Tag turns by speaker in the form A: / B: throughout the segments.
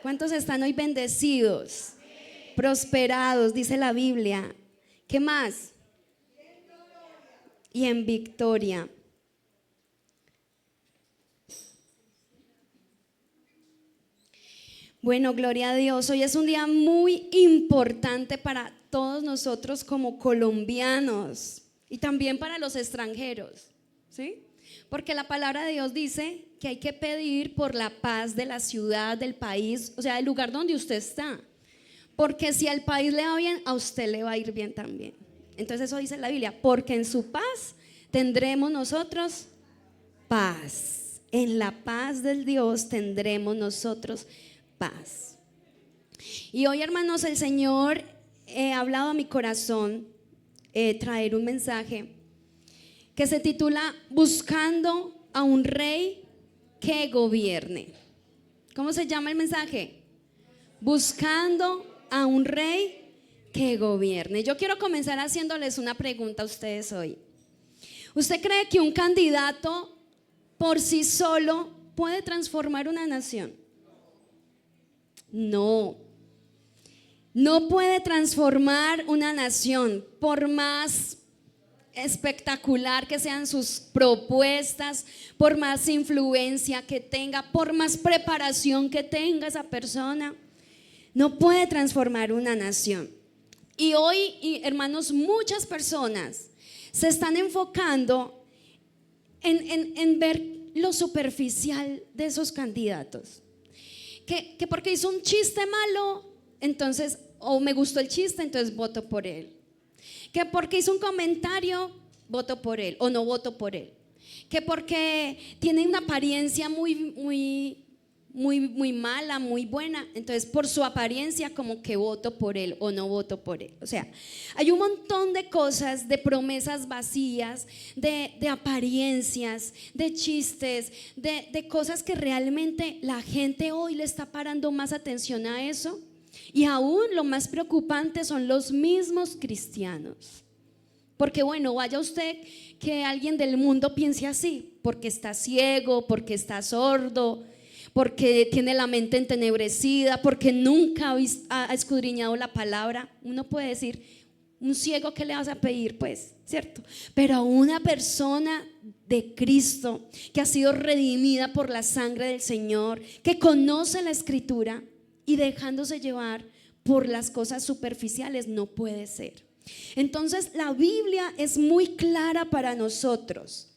A: ¿Cuántos están hoy bendecidos? Prosperados, dice la Biblia. ¿Qué más? Y en victoria. Bueno, gloria a Dios. Hoy es un día muy importante para todos nosotros como colombianos y también para los extranjeros, ¿sí? Porque la palabra de Dios dice que hay que pedir por la paz de la ciudad, del país, o sea, del lugar donde usted está. Porque si al país le va bien, a usted le va a ir bien también. Entonces eso dice la Biblia, porque en su paz tendremos nosotros paz. En la paz del Dios tendremos nosotros paz. Y hoy, hermanos, el Señor ha hablado a mi corazón traer un mensaje que se titula Buscando a un rey que gobierne. ¿Cómo se llama el mensaje? Buscando a un rey que gobierne. Yo quiero comenzar haciéndoles una pregunta a ustedes hoy. ¿Usted cree que un candidato por sí solo puede transformar una nación? No, no puede transformar una nación, por más espectacular que sean sus propuestas, por más influencia que tenga, por más preparación que tenga esa persona, no puede transformar una nación. Y hoy, hermanos, muchas personas se están enfocando en ver lo superficial de esos candidatos. Que porque hizo un chiste malo, entonces, o me gustó el chiste, entonces voto por él. Que porque hizo un comentario, voto por él o no voto por él. Que porque tiene una apariencia muy mala, muy buena, entonces por su apariencia como que voto por él o no voto por él. O sea, hay un montón de cosas, de promesas vacías, de apariencias, de chistes, de cosas que realmente la gente hoy le está parando más atención a eso. Y aún lo más preocupante son los mismos cristianos. Porque bueno, vaya usted que alguien del mundo piense así, porque está ciego, porque está sordo, porque tiene la mente entenebrecida, porque nunca ha escudriñado la palabra. Uno puede decir, un ciego, ¿qué le vas a pedir? Pues, ¿cierto? Pero a una persona de Cristo que ha sido redimida por la sangre del Señor, que conoce la Escritura y dejándose llevar por las cosas superficiales, no puede ser. Entonces la Biblia es muy clara para nosotros.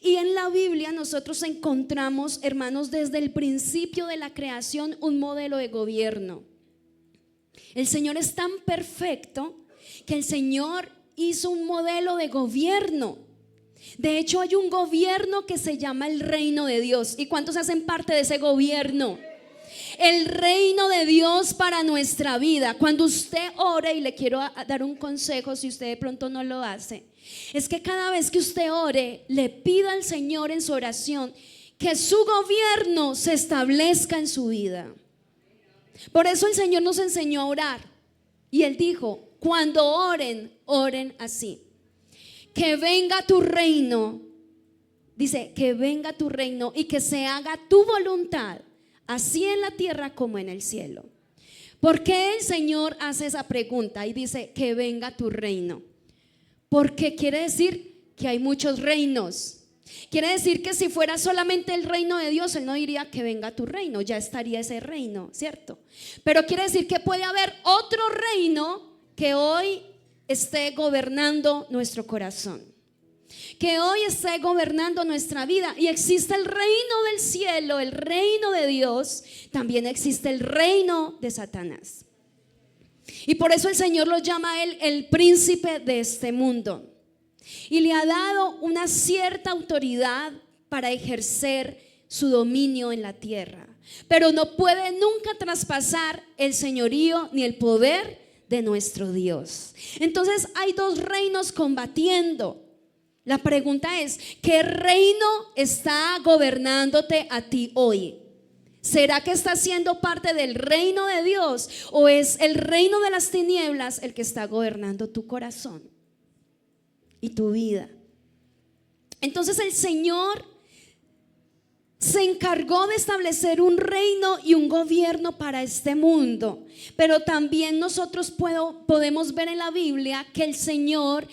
A: Y en la Biblia nosotros encontramos, hermanos, desde el principio de la creación un modelo de gobierno. El Señor es tan perfecto que el Señor hizo un modelo de gobierno. De hecho, hay un gobierno que se llama el reino de Dios. ¿Y cuántos hacen parte de ese gobierno? El reino de Dios para nuestra vida. Cuando usted ore, y le quiero dar un consejo si usted de pronto no lo hace, es que cada vez que usted ore, le pida al Señor en su oración que su gobierno se establezca en su vida. Por eso el Señor nos enseñó a orar. Y Él dijo, cuando oren, oren así: que venga tu reino. Dice, que venga tu reino y que se haga tu voluntad, así en la tierra como en el cielo. ¿Por qué el Señor hace esa pregunta y dice que venga tu reino? Porque quiere decir que hay muchos reinos. Quiere decir que si fuera solamente el reino de Dios, Él no diría que venga tu reino, ya estaría ese reino, ¿cierto? Pero quiere decir que puede haber otro reino que hoy esté gobernando nuestro corazón, que hoy esté gobernando nuestra vida. Y existe el reino del cielo, el reino de Dios. También existe el reino de Satanás. Y por eso el Señor lo llama a Él el príncipe de este mundo. Y le ha dado una cierta autoridad para ejercer su dominio en la tierra. Pero no puede nunca traspasar el señorío ni el poder de nuestro Dios. Entonces hay dos reinos combatiendo. La pregunta es, ¿qué reino está gobernándote a ti hoy? ¿Será que estás siendo parte del reino de Dios o es el reino de las tinieblas el que está gobernando tu corazón y tu vida? Entonces el Señor se encargó de establecer un reino y un gobierno para este mundo. Pero también nosotros podemos ver en la Biblia que el Señor,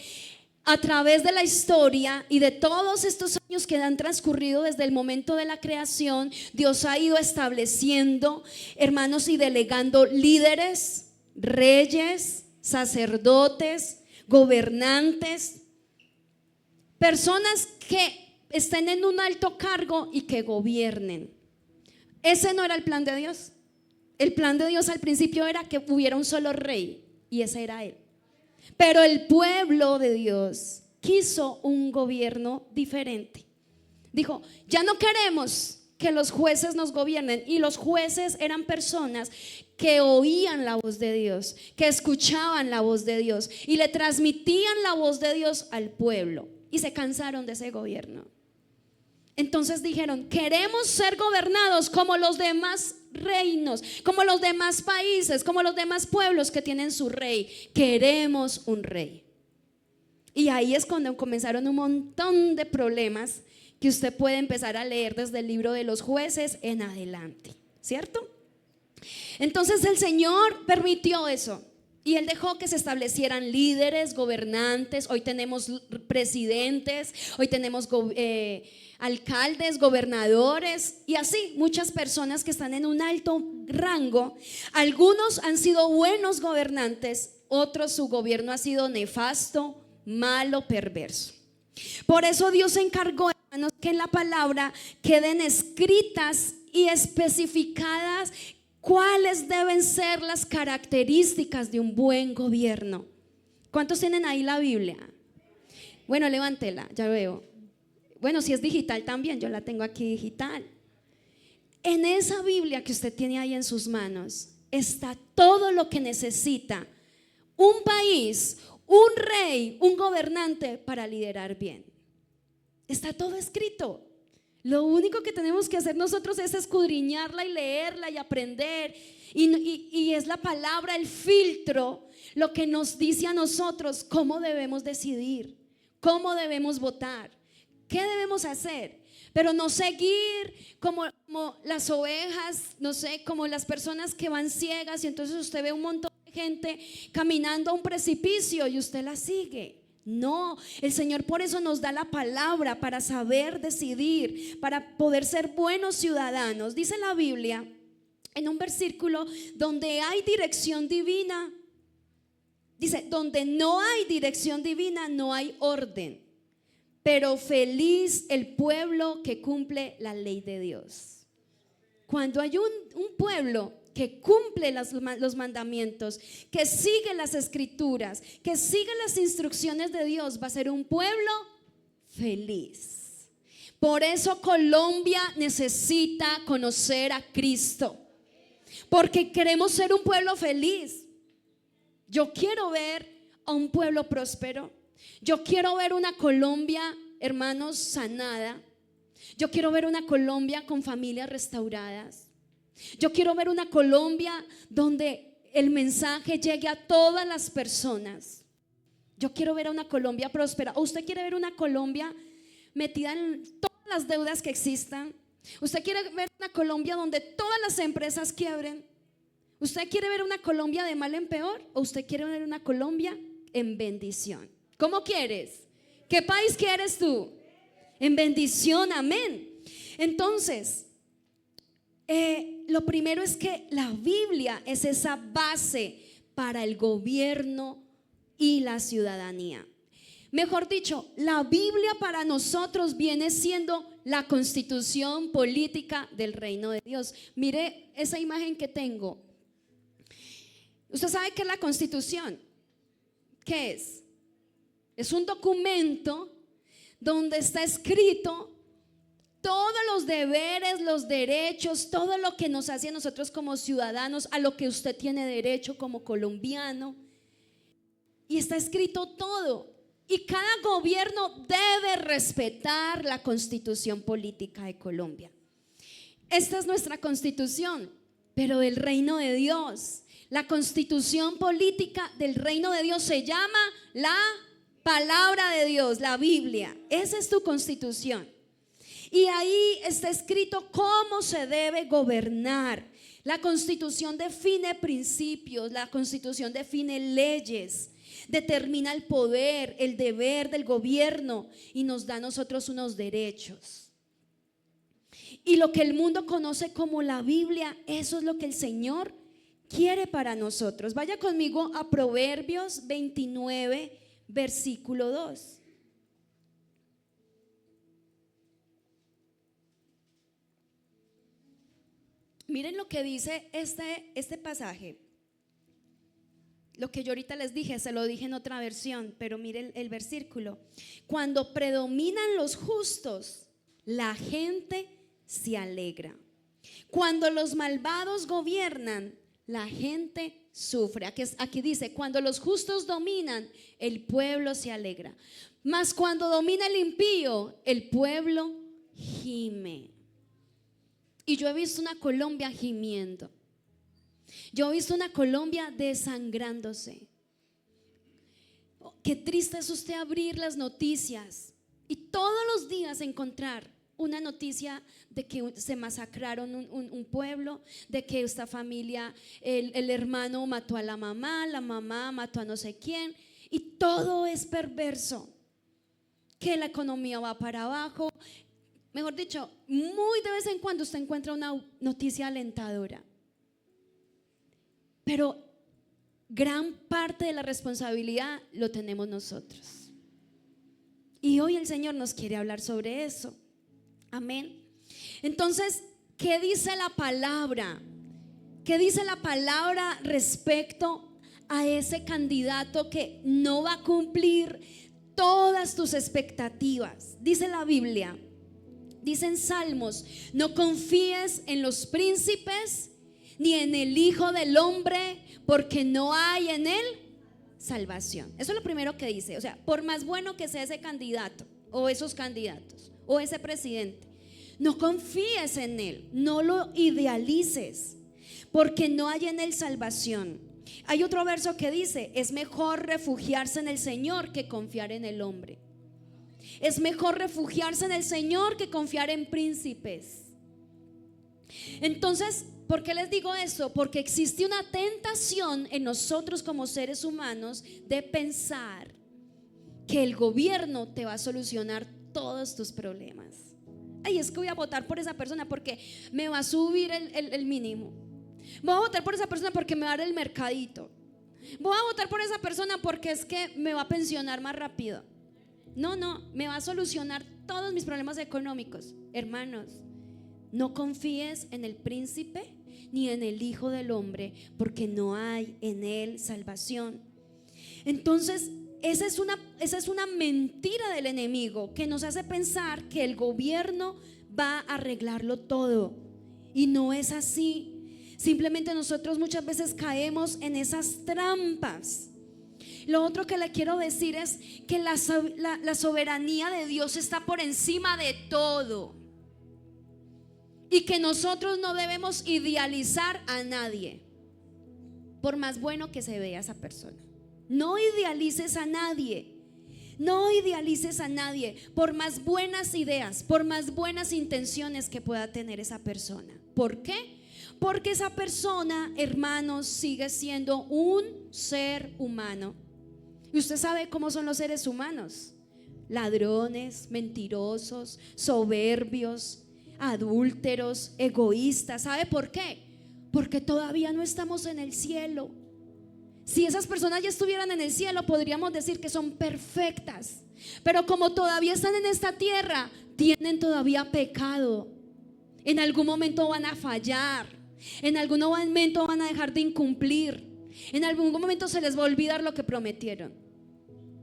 A: a través de la historia y de todos estos años que han transcurrido desde el momento de la creación, Dios ha ido estableciendo, hermanos, y delegando líderes, reyes, sacerdotes, gobernantes, personas que estén en un alto cargo y que gobiernen. Ese no era el plan de Dios. El plan de Dios al principio era que hubiera un solo rey, y ese era él. Pero el pueblo de Dios quiso un gobierno diferente. Dijo, ya no queremos que los jueces nos gobiernen. Y los jueces eran personas que oían la voz de Dios, que escuchaban la voz de Dios y le transmitían la voz de Dios al pueblo. Y se cansaron de ese gobierno. Entonces dijeron, queremos ser gobernados como los demás reinos, como los demás países, como los demás pueblos que tienen su rey. Queremos un rey. Y ahí es cuando comenzaron un montón de problemas que usted puede empezar a leer desde el libro de los jueces en adelante, ¿cierto? Entonces el Señor permitió eso. Y Él dejó que se establecieran líderes, gobernantes. Hoy tenemos presidentes, hoy tenemos alcaldes, gobernadores y así muchas personas que están en un alto rango. Algunos han sido buenos gobernantes, otros su gobierno ha sido nefasto, malo, perverso. Por eso Dios se encargó, hermanos, que en la palabra queden escritas y especificadas cuáles deben ser las características de un buen gobierno. ¿Cuántos tienen ahí la Biblia? Bueno, levántela, ya veo. Bueno, si es digital también, yo la tengo aquí digital. En esa Biblia que usted tiene ahí en sus manos está todo lo que necesita un país, un rey, un gobernante para liderar bien. Está todo escrito. Lo único que tenemos que hacer nosotros es escudriñarla y leerla y aprender. Y es la palabra, el filtro, lo que nos dice a nosotros cómo debemos decidir, cómo debemos votar, qué debemos hacer. Pero no seguir como las ovejas, no sé, como las personas que van ciegas y entonces usted ve un montón de gente caminando a un precipicio y usted la sigue. No, el Señor por eso nos da la palabra para saber decidir, para poder ser buenos ciudadanos. Dice la Biblia en un versículo, donde hay dirección divina, dice, donde no hay dirección divina, no hay orden. Pero feliz el pueblo que cumple la ley de Dios. Cuando hay un pueblo que cumple los mandamientos, que sigue las escrituras, que sigue las instrucciones de Dios, va a ser un pueblo feliz. Por eso Colombia necesita conocer a Cristo, porque queremos ser un pueblo feliz. Yo quiero ver a un pueblo próspero. Yo quiero ver una Colombia, hermanos, sanada. Yo quiero ver una Colombia con familias restauradas. Yo quiero ver una Colombia donde el mensaje llegue a todas las personas. Yo quiero ver a una Colombia próspera. ¿O usted quiere ver una Colombia metida en todas las deudas que existan? ¿Usted quiere ver una Colombia donde todas las empresas quiebren? ¿Usted quiere ver una Colombia de mal en peor? ¿O usted quiere ver una Colombia en bendición? ¿Cómo quieres? ¿Qué país quieres tú? En bendición, amén. Entonces, lo primero es que la Biblia es esa base para el gobierno y la ciudadanía. Mejor dicho, la Biblia para nosotros viene siendo la constitución política del reino de Dios. Mire esa imagen que tengo. ¿Usted sabe qué es la constitución? ¿Qué es? Es un documento donde está escrito todos los deberes, los derechos, todo lo que nos hace a nosotros como ciudadanos, a lo que usted tiene derecho como colombiano. Y está escrito todo. Y cada gobierno debe respetar la constitución política de Colombia. Esta es nuestra constitución, pero del reino de Dios. La constitución política del reino de Dios se llama la palabra de Dios, la Biblia. Esa es tu constitución. Y ahí está escrito cómo se debe gobernar. La Constitución define principios, la Constitución define leyes, determina el poder, el deber del gobierno y nos da a nosotros unos derechos. Y lo que el mundo conoce como la Biblia, eso es lo que el Señor quiere para nosotros. Vaya conmigo a Proverbios 29, versículo 2. Miren lo que dice este pasaje. Lo que yo ahorita les dije, se lo dije en otra versión, pero miren el versículo. Cuando predominan los justos, la gente se alegra. Cuando los malvados gobiernan, la gente sufre. Aquí dice, cuando los justos dominan, el pueblo se alegra. Mas cuando domina el impío, el pueblo gime. Y yo he visto una Colombia gimiendo. Yo he visto una Colombia desangrándose. Qué triste es usted abrir las noticias y todos los días encontrar una noticia de que se masacraron un pueblo, de que esta familia, el hermano mató a la mamá mató a no sé quién, y todo es perverso. Que la economía va para abajo. Mejor dicho, muy de vez en cuando usted encuentra una noticia alentadora. Pero gran parte de la responsabilidad lo tenemos nosotros. Y hoy el Señor nos quiere hablar sobre eso. Amén. Entonces, ¿qué dice la palabra? ¿Qué dice la palabra respecto a ese candidato que no va a cumplir todas tus expectativas? Dice la Biblia, dice en Salmos, no confíes en los príncipes ni en el Hijo del Hombre, porque no hay en él salvación. Eso es lo primero que dice. O sea, por más bueno que sea ese candidato o esos candidatos o ese presidente, no confíes en él, no lo idealices, porque no hay en él salvación. Hay otro verso que dice, es mejor refugiarse en el Señor que confiar en el hombre. Es mejor refugiarse en el Señor que confiar en príncipes. Entonces, ¿por qué les digo eso? Porque existe una tentación en nosotros como seres humanos de pensar que el gobierno te va a solucionar todos tus problemas. Ay, es que voy a votar por esa persona porque me va a subir el mínimo. Voy a votar por esa persona porque me va a dar el mercadito. Voy a votar por esa persona porque es que me va a pensionar más rápido. No, me va a solucionar todos mis problemas económicos. Hermanos, no confíes en el príncipe ni en el Hijo del Hombre, porque no hay en él salvación. Entonces, esa es una mentira del enemigo que nos hace pensar que el gobierno va a arreglarlo todo. Y no es así. Simplemente nosotros muchas veces caemos en esas trampas. Lo otro que le quiero decir es que la soberanía de Dios está por encima de todo. Y que nosotros no debemos idealizar a nadie, por más bueno que se vea esa persona. No idealices a nadie. No idealices a nadie, por más buenas ideas, por más buenas intenciones que pueda tener esa persona. ¿Por qué? Porque esa persona, hermanos, sigue siendo un ser humano. Y usted sabe cómo son los seres humanos: ladrones, mentirosos, soberbios, adúlteros, egoístas. ¿Sabe por qué? Porque todavía no estamos en el cielo. Si esas personas ya estuvieran en el cielo, podríamos decir que son perfectas. Pero como todavía están en esta tierra, tienen todavía pecado. En algún momento van a fallar. En algún momento van a dejar de incumplir. En algún momento se les va a olvidar lo que prometieron,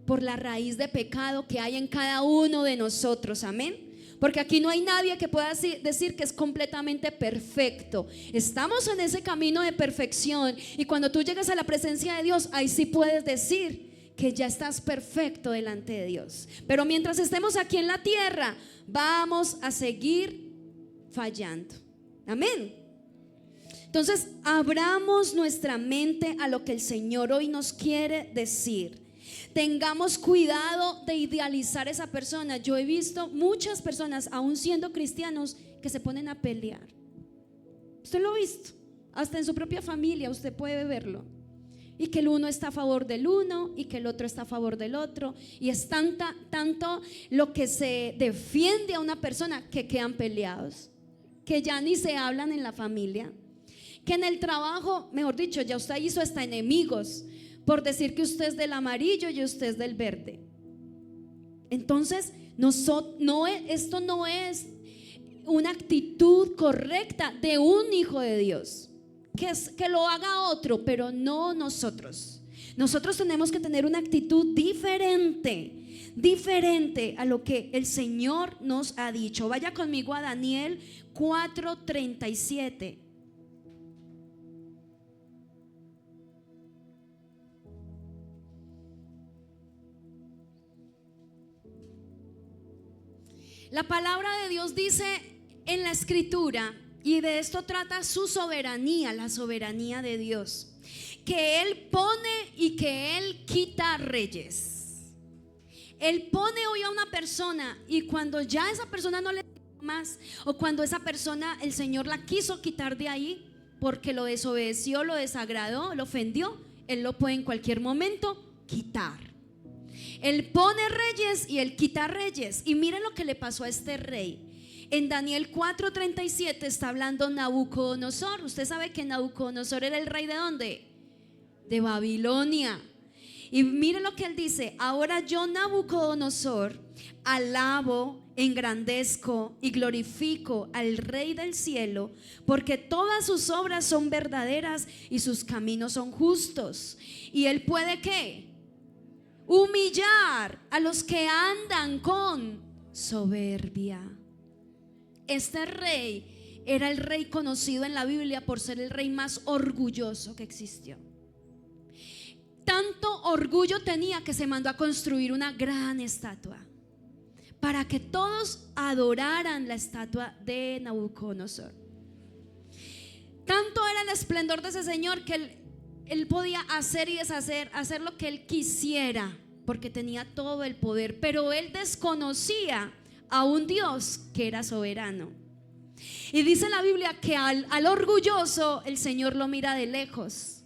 A: por la raíz de pecado que hay en cada uno de nosotros. Amén. Porque aquí no hay nadie que pueda decir que es completamente perfecto. Estamos en ese camino de perfección. Y cuando tú llegas a la presencia de Dios, ahí sí puedes decir que ya estás perfecto delante de Dios. Pero mientras estemos aquí en la tierra, vamos a seguir fallando. Amén. Entonces, abramos nuestra mente a lo que el Señor hoy nos quiere decir. tengamos cuidado de idealizar a esa persona. Yo he visto muchas personas, aún siendo cristianos, que se ponen a pelear. Usted lo ha visto, hasta en su propia familia usted puede verlo. Y que el uno está a favor del uno y que el otro está a favor del otro. Y es tanto lo que se defiende a una persona que quedan peleados, que ya ni se hablan en la familia, que en el trabajo, mejor dicho, ya usted hizo hasta enemigos por decir que usted es del amarillo y usted es del verde. Entonces esto no es una actitud correcta de un hijo de Dios. Que lo haga otro, pero no nosotros. Nosotros tenemos que tener una actitud diferente a lo que el Señor nos ha dicho. Vaya conmigo a Daniel 4:37. La palabra de Dios dice en la escritura, y de esto trata su soberanía, la soberanía de Dios, que Él pone y que Él quita reyes. Él pone hoy a una persona y cuando ya esa persona no le más, o cuando esa persona el Señor la quiso quitar de ahí porque lo desobedeció, lo desagradó, lo ofendió, Él lo puede en cualquier momento quitar. Él pone reyes y Él quita reyes. Y miren lo que le pasó a este rey. En Daniel 4:37 está hablando Nabucodonosor. Usted sabe que Nabucodonosor era el rey ¿de dónde? De Babilonia. Y mire lo que él dice: ahora yo, Nabucodonosor, alabo, engrandezco y glorifico al Rey del cielo, porque todas sus obras son verdaderas y sus caminos son justos. Y él puede ¿qué? Humillar a los que andan con soberbia. Este rey era el rey conocido en la Biblia por ser el rey más orgulloso que existió. Tanto orgullo tenía que se mandó a construir una gran estatua para que todos adoraran la estatua de Nabucodonosor. Tanto era el esplendor de ese señor que él podía hacer y deshacer, hacer lo que él quisiera, porque tenía todo el poder. Pero él desconocía a un Dios que era soberano. Y dice la Biblia que al orgulloso el Señor lo mira de lejos,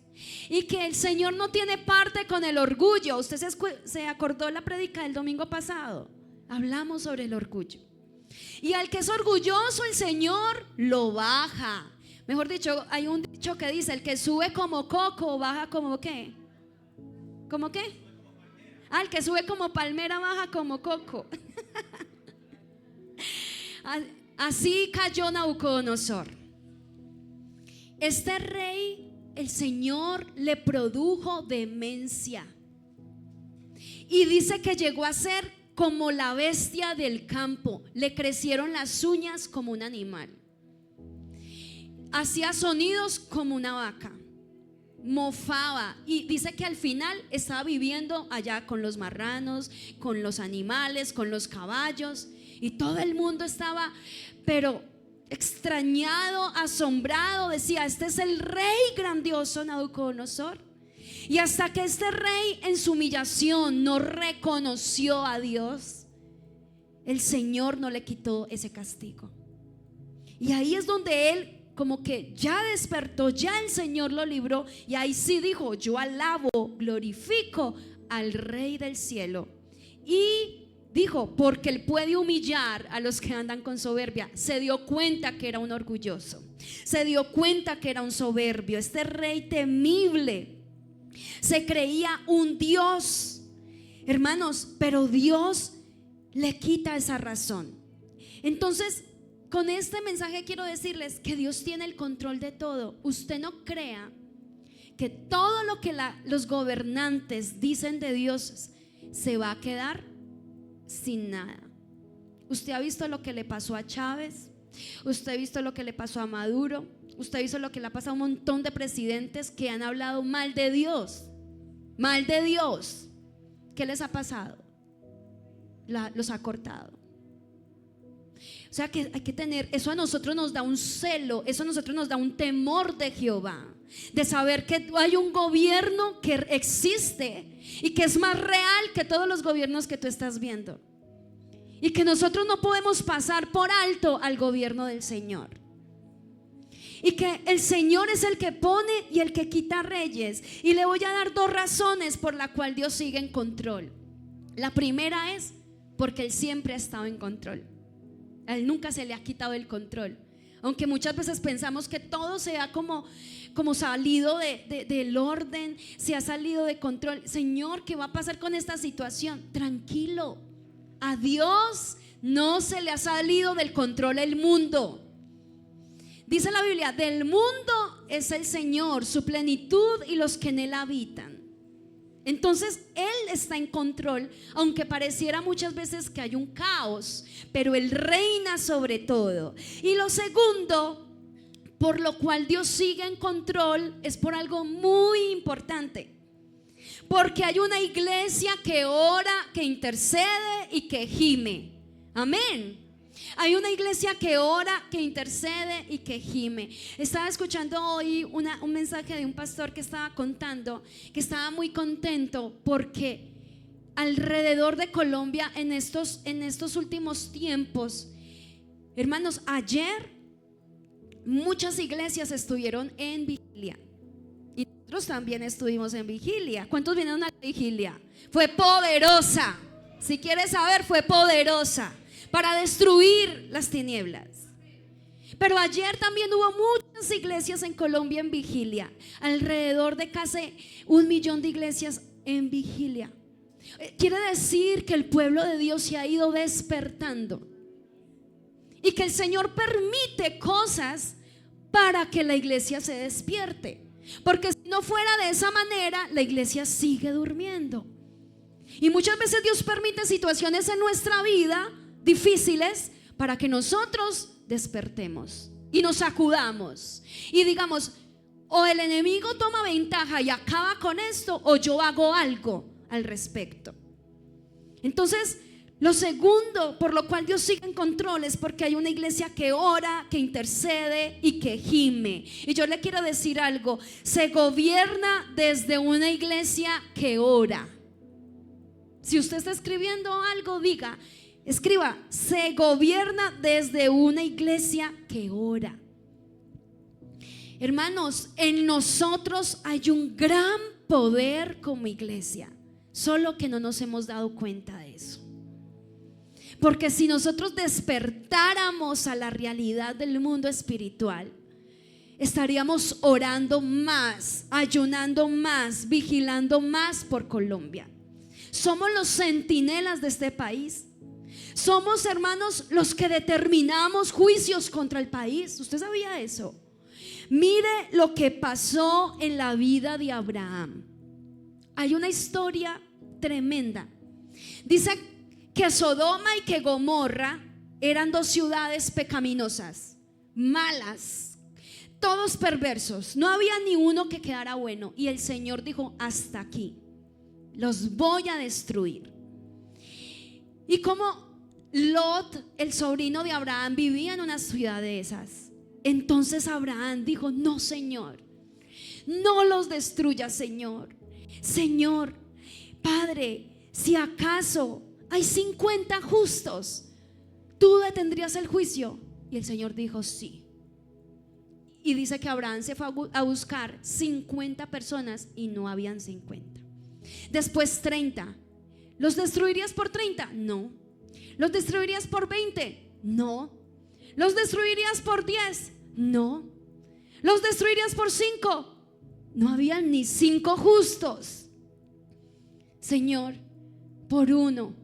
A: y que el Señor no tiene parte con el orgullo. Usted se acordó la prédica del domingo pasado, hablamos sobre el orgullo. Y al que es orgulloso el Señor lo baja. Mejor dicho, hay un dicho que dice: el que sube como coco baja como ¿qué? ¿Cómo qué? El que sube como palmera baja como coco. Así cayó Nabucodonosor. Este rey, el Señor le produjo demencia, y dice que llegó a ser como la bestia del campo. Le crecieron las uñas como un animal, hacía sonidos como una vaca, mofaba, y dice que al final estaba viviendo allá con los marranos, con los animales, con los caballos. Y todo el mundo estaba, pero extrañado, asombrado. Decía: este es el rey grandioso Nabucodonosor. Y hasta que este rey en su humillación no reconoció a Dios, el Señor no le quitó ese castigo. Y ahí es donde él como que ya despertó, ya el Señor lo libró. Y ahí sí dijo: yo alabo, glorifico al Rey del cielo. Y dijo: porque él puede humillar a los que andan con soberbia. Se dio cuenta que era un orgulloso, se dio cuenta que era un soberbio. Este rey temible se creía un Dios, hermanos, pero Dios le quita esa razón. Entonces, con este mensaje quiero decirles que Dios tiene el control de todo. Usted no crea que todo lo que los gobernantes dicen de Dios se va a quedar sin nada. Usted ha visto lo que le pasó a Chávez, usted ha visto lo que le pasó a Maduro, usted ha visto lo que le ha pasado a un montón de presidentes que han hablado mal de Dios. Mal de Dios. ¿Qué les ha pasado? Los ha cortado. O sea que hay que tener, eso a nosotros nos da un celo, eso a nosotros nos da un temor de Jehová, de saber que hay un gobierno que existe y que es más real que todos los gobiernos que tú estás viendo, y que nosotros no podemos pasar por alto al gobierno del Señor, y que el Señor es el que pone y el que quita reyes. Y le voy a dar 2 razones por la cual Dios sigue en control. La primera es porque Él siempre ha estado en control. A Él nunca se le ha quitado el control, aunque muchas veces pensamos que todo se ha como salido del orden, se ha salido de control. Señor, ¿qué va a pasar con esta situación? Tranquilo, a Dios no se le ha salido del control el mundo. Dice la Biblia, del mundo es el Señor, su plenitud y los que en Él habitan. Entonces Él está en control, aunque pareciera muchas veces que hay un caos, pero Él reina sobre todo. Y lo segundo, por lo cual Dios sigue en control, es por algo muy importante. Porque hay una iglesia que ora, que intercede y que gime. Amén. Hay una iglesia que ora, que intercede y que gime. Estaba escuchando hoy un mensaje de un pastor que estaba contando que estaba muy contento porque alrededor de Colombia en estos últimos tiempos, hermanos, ayer muchas iglesias estuvieron en vigilia y nosotros también estuvimos en vigilia. ¿Cuántos vinieron a la vigilia? Fue poderosa. Si quieres saber, fue poderosa para destruir las tinieblas. Pero ayer también hubo muchas iglesias en Colombia en vigilia, alrededor de casi 1 millón de iglesias en vigilia. Quiere decir que el pueblo de Dios se ha ido despertando y que el Señor permite cosas para que la iglesia se despierte, porque si no fuera de esa manera, la iglesia sigue durmiendo. Y muchas veces Dios permite situaciones en nuestra vida difíciles para que nosotros despertemos y nos sacudamos y digamos, o el enemigo toma ventaja y acaba con esto, o yo hago algo al respecto. Entonces, lo segundo por lo cual Dios sigue en control es porque hay una iglesia que ora, que intercede y que gime. Y yo le quiero decir algo: se gobierna desde una iglesia que ora. Si usted está escribiendo algo, escriba, se gobierna desde una iglesia que ora. Hermanos, en nosotros hay un gran poder como iglesia, solo que no nos hemos dado cuenta de eso. Porque si nosotros despertáramos a la realidad del mundo espiritual, estaríamos orando más, ayunando más, vigilando más por Colombia. Somos los centinelas de este país. Somos, hermanos, los que determinamos juicios contra el país. ¿Usted sabía eso? Mire lo que pasó en la vida de Abraham. Hay una historia tremenda. Dice que Sodoma y que Gomorra eran 2 ciudades pecaminosas, malas, todos perversos. No había ni uno que quedara bueno. Y el Señor dijo: hasta aquí, los voy a destruir. Y como Lot, el sobrino de Abraham, vivía en una ciudad de esas, entonces Abraham dijo: no, Señor, no los destruyas, Señor. Señor, Padre, si acaso hay 50 justos, ¿tú detendrías el juicio? Y el Señor dijo: sí. Y dice que Abraham se fue a buscar 50 personas y no habían 50. Después 30. ¿Los destruirías por 30? No. ¿Los destruirías por 20? No. ¿Los destruirías por 10? No. ¿Los destruirías por 5? No habían ni 5 justos. Señor, por 1.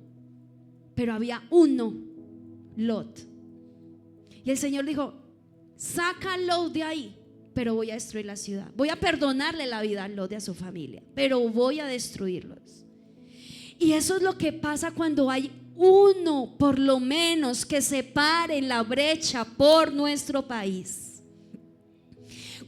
A: Pero había 1, Lot. Y el Señor dijo: saca a Lot de ahí, pero voy a destruir la ciudad. Voy a perdonarle la vida a Lot y a su familia, pero voy a destruirlos. Y eso es lo que pasa cuando hay uno, por lo menos, que se pare en la brecha por nuestro país.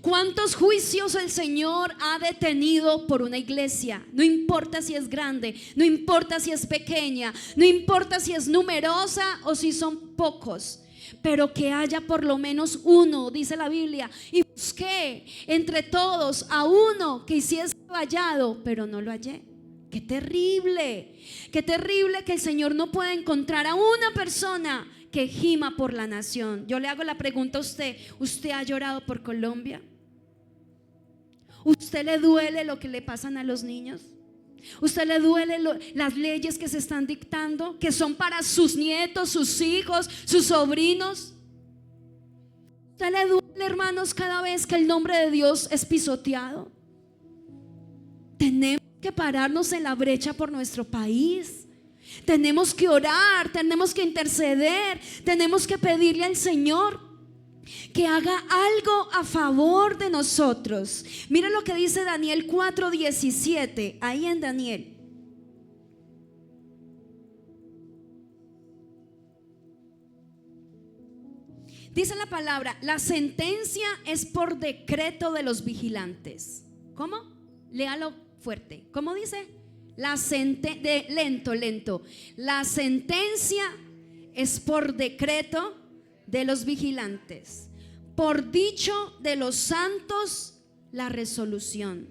A: ¿Cuántos juicios el Señor ha detenido por una iglesia? No importa si es grande, no importa si es pequeña, no importa si es numerosa o si son pocos, pero que haya por lo menos uno, dice la Biblia, y busqué entre todos a uno que hiciese hallado, pero no lo hallé. Qué terrible que el Señor no pueda encontrar a una persona que gima por la nación. Yo le hago la pregunta a usted: ¿usted ha llorado por Colombia? ¿Usted le duele lo que le pasan a los niños? ¿Usted le duele las leyes que se están dictando, que son para sus nietos, sus hijos, sus sobrinos? ¿Usted le duele, hermanos, cada vez que el nombre de Dios es pisoteado? Tenemos que pararnos en la brecha por nuestro país. Tenemos que orar, tenemos que interceder, tenemos que pedirle al Señor que haga algo a favor de nosotros. Mira lo que dice Daniel 4:17, ahí en Daniel. Dice la palabra: la sentencia es por decreto de los vigilantes. ¿Cómo? Léalo fuerte. ¿Cómo dice? Lento. La sentencia es por decreto de los vigilantes, por dicho de los santos la resolución,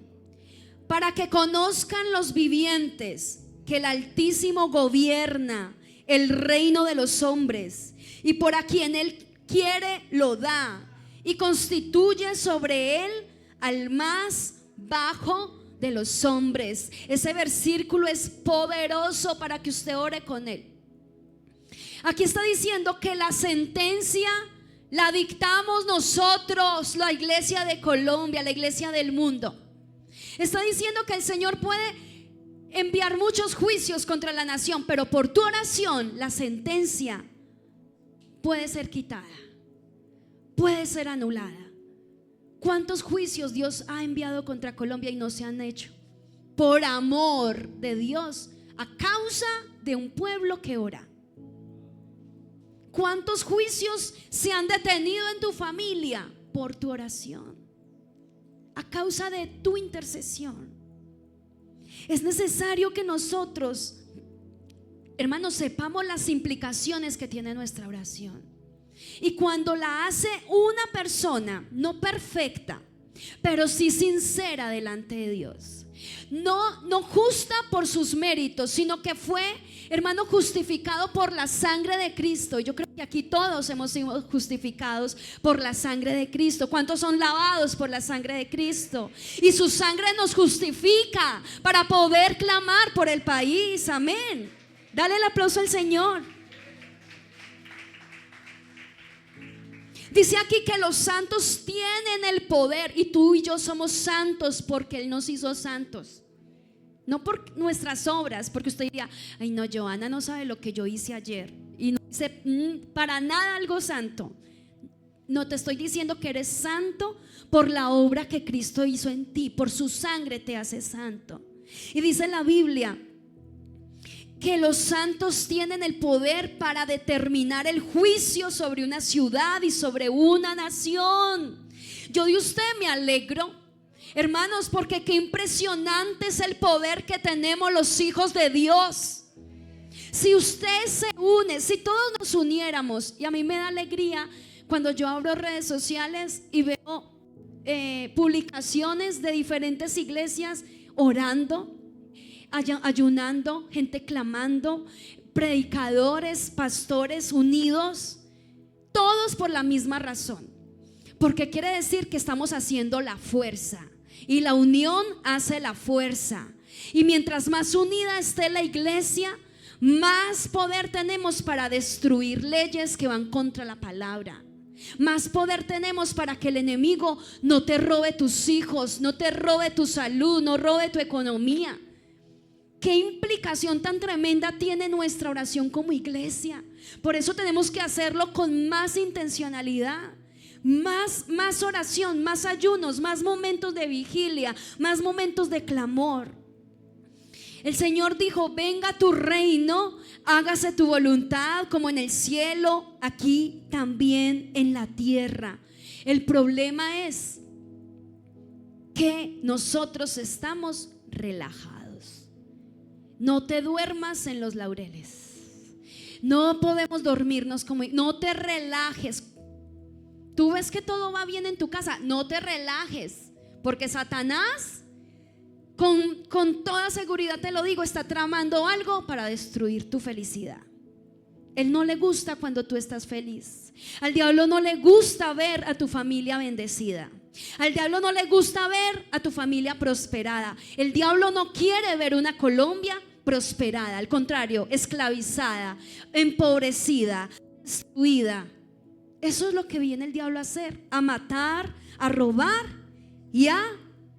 A: para que conozcan los vivientes que el Altísimo gobierna el reino de los hombres, y por a quien Él quiere lo da, y constituye sobre él al más bajo de los hombres. Ese versículo es poderoso para que usted ore con él. Aquí está diciendo que la sentencia la dictamos nosotros, la iglesia de Colombia, la iglesia del mundo. Está diciendo que el Señor puede enviar muchos juicios contra la nación, pero por tu oración la sentencia puede ser quitada, puede ser anulada. ¿Cuántos juicios Dios ha enviado contra Colombia y no se han hecho? Por amor de Dios, a causa de un pueblo que ora. ¿Cuántos juicios se han detenido en tu familia? Por tu oración, a causa de tu intercesión. Es necesario que nosotros, hermanos, sepamos las implicaciones que tiene nuestra oración. Y cuando la hace una persona, no perfecta, pero sí sincera delante de Dios, no justa por sus méritos, sino que fue, hermano, justificado por la sangre de Cristo. Yo creo que aquí todos hemos sido justificados por la sangre de Cristo. ¿Cuántos son lavados por la sangre de Cristo? Y su sangre nos justifica para poder clamar por el país. Amén. Dale el aplauso al Señor. Dice aquí que los santos tienen el poder, y tú y yo somos santos porque Él nos hizo santos. No por nuestras obras, porque usted diría: ay no, Joana no sabe lo que yo hice ayer y no hice para nada algo santo. No, te estoy diciendo que eres santo por la obra que Cristo hizo en ti, por su sangre te hace santo. Y dice la Biblia que los santos tienen el poder para determinar el juicio sobre una ciudad y sobre una nación. Yo de usted me alegro, hermanos, porque qué impresionante es el poder que tenemos los hijos de Dios. Si usted se une, si todos nos uniéramos, y a mí me da alegría cuando yo abro redes sociales y veo publicaciones de diferentes iglesias orando, ayunando, gente clamando, predicadores, pastores unidos, todos por la misma razón, porque quiere decir que estamos haciendo la fuerza, y la unión hace la fuerza. Y mientras más unida esté la iglesia, más poder tenemos para destruir leyes que van contra la palabra. Más poder tenemos para que el enemigo no te robe tus hijos, no te robe tu salud, no robe tu economía. ¿Qué implicación tan tremenda tiene nuestra oración como iglesia? Por eso tenemos que hacerlo con más intencionalidad, más oración, más ayunos, más momentos de vigilia, más momentos de clamor. El Señor dijo: venga tu reino, hágase tu voluntad como en el cielo, aquí también en la tierra. El problema es que nosotros estamos relajados. No te duermas en los laureles. No podemos dormirnos como... No te relajes. Tú ves que todo va bien en tu casa, no te relajes, porque Satanás, con toda seguridad te lo digo, está tramando algo para destruir tu felicidad. Él no le gusta cuando tú estás feliz. Al diablo no le gusta ver a tu familia bendecida. Al diablo no le gusta ver a tu familia prosperada. El diablo no quiere ver una Colombia prosperada, al contrario, esclavizada, empobrecida, destruida. Eso es lo que viene el diablo a hacer, a matar, a robar y a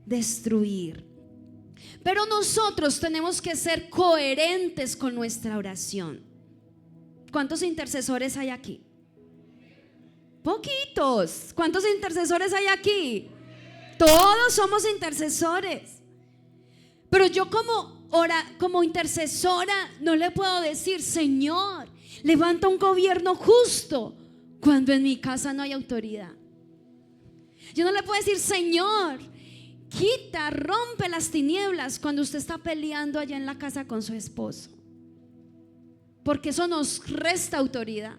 A: destruir. Pero nosotros tenemos que ser coherentes con nuestra oración. ¿Cuántos intercesores hay aquí? Poquitos. ¿Cuántos intercesores hay aquí? Todos somos intercesores. Pero yo como intercesora no le puedo decir: Señor, levanta un gobierno justo, cuando en mi casa no hay autoridad. Yo no le puedo decir: Señor, quita, rompe las tinieblas, cuando usted está peleando allá en la casa con su esposo, porque eso nos resta autoridad.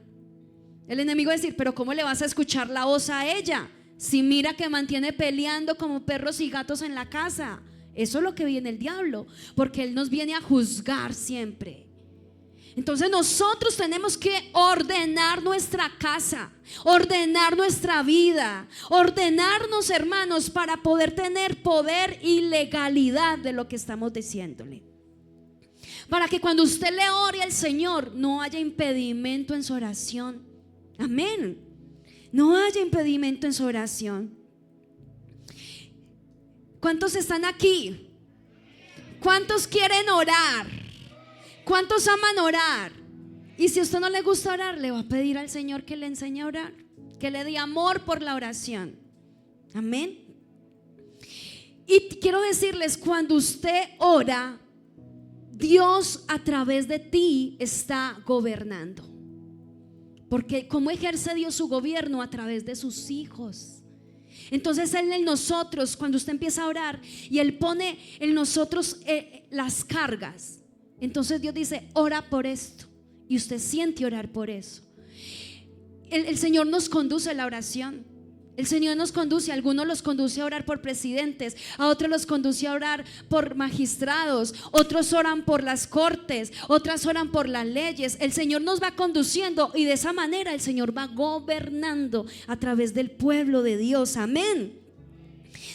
A: El enemigo va a decir: pero ¿cómo le vas a escuchar la voz a ella si mira que mantiene peleando como perros y gatos en la casa? Eso es lo que viene el diablo, porque él nos viene a juzgar siempre. Entonces nosotros tenemos que ordenar nuestra casa, ordenar nuestra vida, ordenarnos, hermanos, para poder tener poder y legalidad de lo que estamos diciéndole. Para que cuando usted le ore al Señor no haya impedimento en su oración. Amén. No haya impedimento en su oración. ¿Cuántos están aquí? ¿Cuántos quieren orar? ¿Cuántos aman orar? Y si a usted no le gusta orar, le va a pedir al Señor que le enseñe a orar, que le dé amor por la oración. Amén. Y quiero decirles, cuando usted ora, Dios a través de ti está gobernando. Porque ¿cómo ejerce Dios su gobierno? A través de sus hijos. Entonces Él en nosotros, cuando usted empieza a orar y Él pone en nosotros las cargas, entonces Dios dice: ora por esto, y usted siente orar por eso. El Señor nos conduce a la oración. El Señor nos conduce, a algunos los conduce a orar por presidentes, a otros los conduce a orar por magistrados, otros oran por las cortes, otras oran por las leyes. El Señor nos va conduciendo y de esa manera el Señor va gobernando a través del pueblo de Dios. Amén.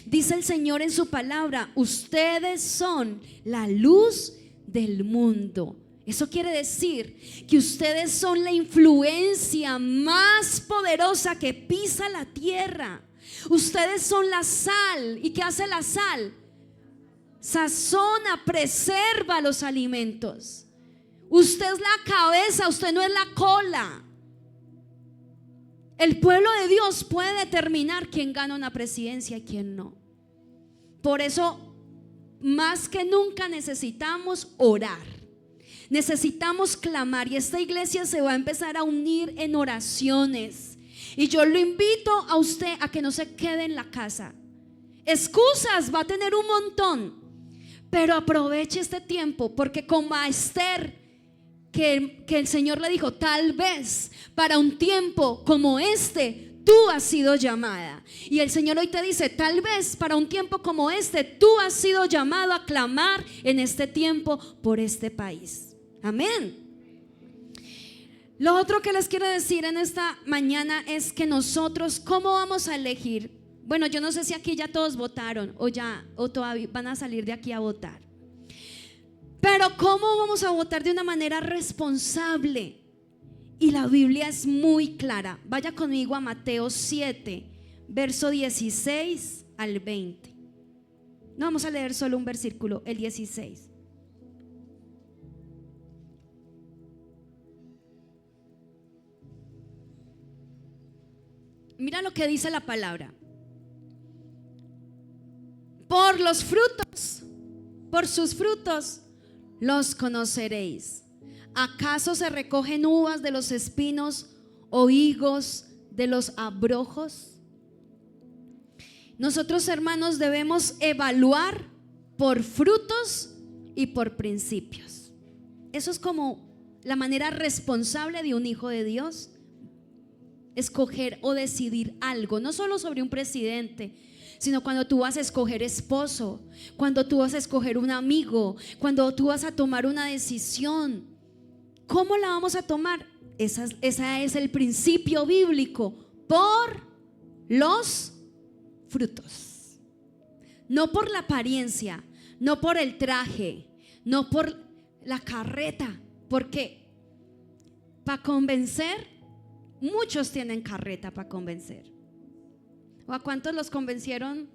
A: Dice el Señor en su palabra: ustedes son la luz del mundo. Eso quiere decir que ustedes son la influencia más poderosa que pisa la tierra. Ustedes son la sal. ¿Y qué hace la sal? Sazona, preserva los alimentos. Usted es la cabeza, usted no es la cola. El pueblo de Dios puede determinar quién gana una presidencia y quién no. Por eso, más que nunca necesitamos orar, necesitamos clamar, y esta iglesia se va a empezar a unir en oraciones. Y yo lo invito a usted a que no se quede en la casa. Excusas va a tener un montón, pero aproveche este tiempo, porque como a Esther, que el Señor le dijo: tal vez para un tiempo como este tú has sido llamada. Y el Señor hoy te dice: tal vez para un tiempo como este tú has sido llamado a clamar en este tiempo por este país. Amén. Lo otro que les quiero decir en esta mañana es que nosotros, ¿cómo vamos a elegir? Bueno, yo no sé si aquí ya todos votaron o todavía van a salir de aquí a votar. Pero ¿cómo vamos a votar de una manera responsable? Y la Biblia es muy clara. Vaya conmigo a Mateo 7, verso 16 al 20. No vamos a leer solo un versículo, el 16. Mira lo que dice la palabra: por los frutos, por sus frutos los conoceréis. ¿Acaso se recogen uvas de los espinos o higos de los abrojos? nosotros, hermanos, debemos evaluar por frutos y por principios. Eso es como la manera responsable de un hijo de Dios, escoger o decidir algo, no solo sobre un presidente, sino cuando tú vas a escoger esposo, cuando tú vas a escoger un amigo, cuando tú vas a tomar una decisión. ¿Cómo la vamos a tomar? Ese es el principio bíblico: por los frutos, no por la apariencia, no por el traje, no por la carreta, porque para convencer, muchos tienen carreta para convencer. ¿O a cuántos los convencieron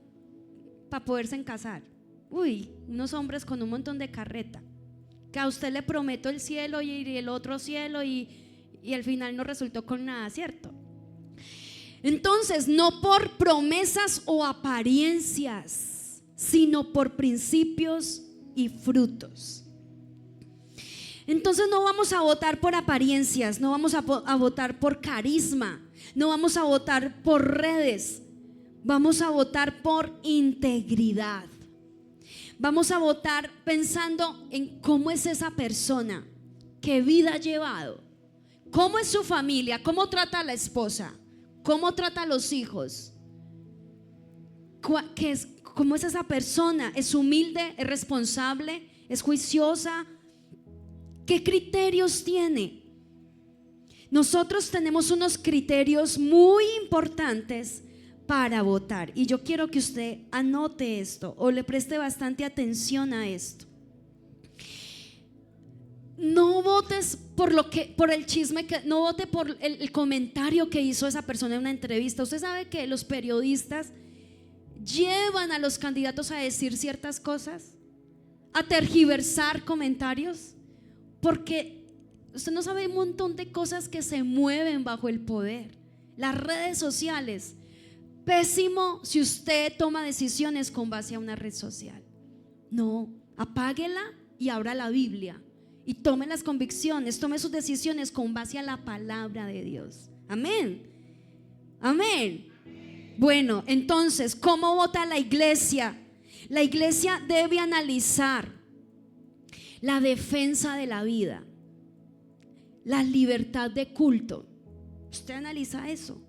A: para poderse casar? Uy, unos hombres con un montón de carreta, que a usted le prometo el cielo y el otro cielo y al final no resultó con nada, ¿cierto? Entonces, no por promesas o apariencias, sino por principios y frutos. Entonces no vamos a votar por apariencias, no vamos a votar por carisma, no vamos a votar por redes, vamos a votar por integridad. Vamos a votar pensando en cómo es esa persona, qué vida ha llevado, cómo es su familia, cómo trata a la esposa, cómo trata a los hijos, cómo es esa persona, es humilde, es responsable, es juiciosa. ¿Qué criterios tiene? Nosotros tenemos unos criterios muy importantes para votar, y yo quiero que usted anote esto o le preste bastante atención a esto. No votes por el chisme, no vote por el comentario que hizo esa persona en una entrevista. Usted sabe que los periodistas llevan a los candidatos a decir ciertas cosas, a tergiversar comentarios, porque usted no sabe un montón de cosas que se mueven bajo el poder. Las redes sociales, pésimo si usted toma decisiones con base a una red social. No, apáguela y abra la Biblia y tome las convicciones, tome sus decisiones con base a la palabra de Dios. Amén. Amén. Bueno, entonces, ¿cómo vota la iglesia? La iglesia debe analizar la defensa de la vida, la libertad de culto. Usted analiza eso,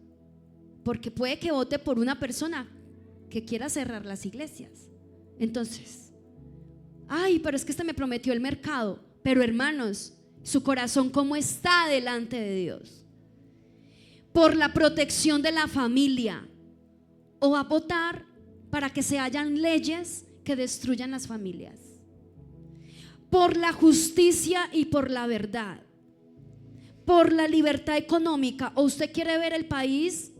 A: porque puede que vote por una persona que quiera cerrar las iglesias. Entonces, ay, pero es que este me prometió el mercado. Pero hermanos, su corazón, ¿cómo está delante de Dios? Por la protección de la familia, o va a votar para que se hayan leyes que destruyan las familias. Por la justicia y por la verdad, por la libertad económica, o usted quiere ver el país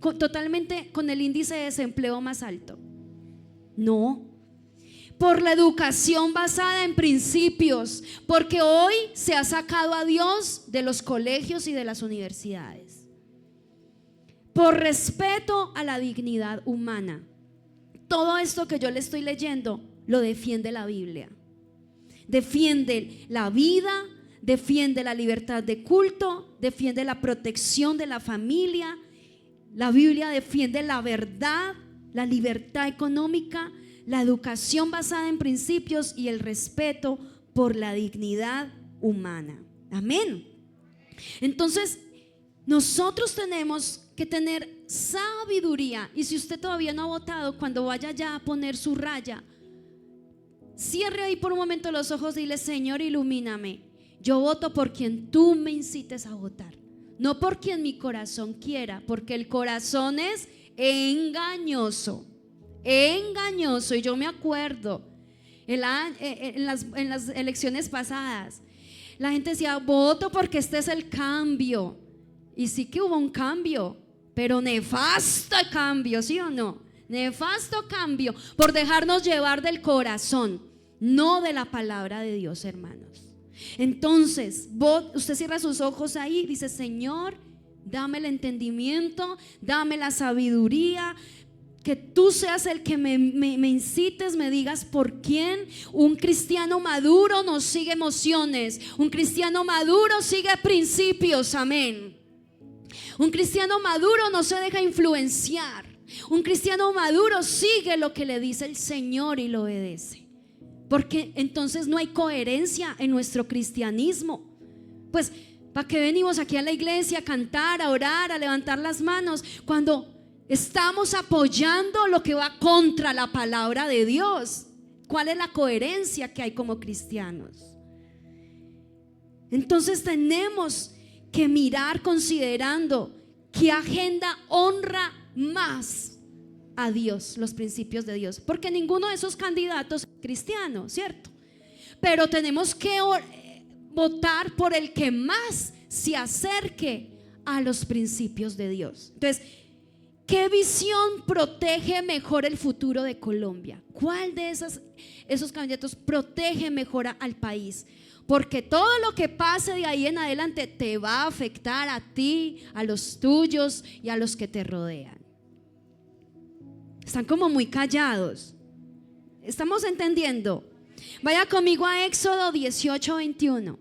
A: totalmente con el índice de desempleo más alto. No. Por la educación basada en principios, porque hoy se ha sacado a Dios de los colegios y de las universidades. Por respeto a la dignidad humana. Todo esto que yo le estoy leyendo lo defiende la Biblia. Defiende la vida, defiende la libertad de culto, defiende la protección de la familia. La Biblia defiende la verdad, la libertad económica, la educación basada en principios y el respeto por la dignidad humana. Amén. Entonces, nosotros tenemos que tener sabiduría. Y si usted todavía no ha votado, cuando vaya ya a poner su raya, cierre ahí por un momento los ojos y dile: Señor, ilumíname. Yo voto por quien tú me incites a votar, no por quien mi corazón quiera, porque el corazón es engañoso. Engañoso. Y yo me acuerdo en las elecciones pasadas, la gente decía: voto porque este es el cambio. Y sí que hubo un cambio, pero nefasto cambio, ¿sí o no? Nefasto cambio por dejarnos llevar del corazón, no de la palabra de Dios, hermanos. Entonces, usted cierra sus ojos ahí y dice: Señor, dame el entendimiento, dame la sabiduría, que tú seas el que me incites, me digas por quién. Un cristiano maduro no sigue emociones, un cristiano maduro sigue principios. Amén. Un cristiano maduro no se deja influenciar. Un cristiano maduro sigue lo que le dice el Señor y lo obedece, porque entonces no hay coherencia en nuestro cristianismo. Pues, ¿para qué venimos aquí a la iglesia a cantar, a orar, a levantar las manos, cuando estamos apoyando lo que va contra la palabra de Dios? ¿Cuál es la coherencia que hay como cristianos? Entonces tenemos que mirar considerando qué agenda honra más a Dios, los principios de Dios, porque ninguno de esos candidatos es cristiano, ¿cierto? Pero tenemos que votar por el que más se acerque a los principios de Dios. Entonces, ¿qué visión protege mejor el futuro de Colombia? ¿Cuál de esos candidatos protege mejor al país? Porque todo lo que pase de ahí en adelante te va a afectar a ti, a los tuyos y a los que te rodean. Están como muy callados. ¿Estamos entendiendo? Vaya conmigo a Éxodo 18:21.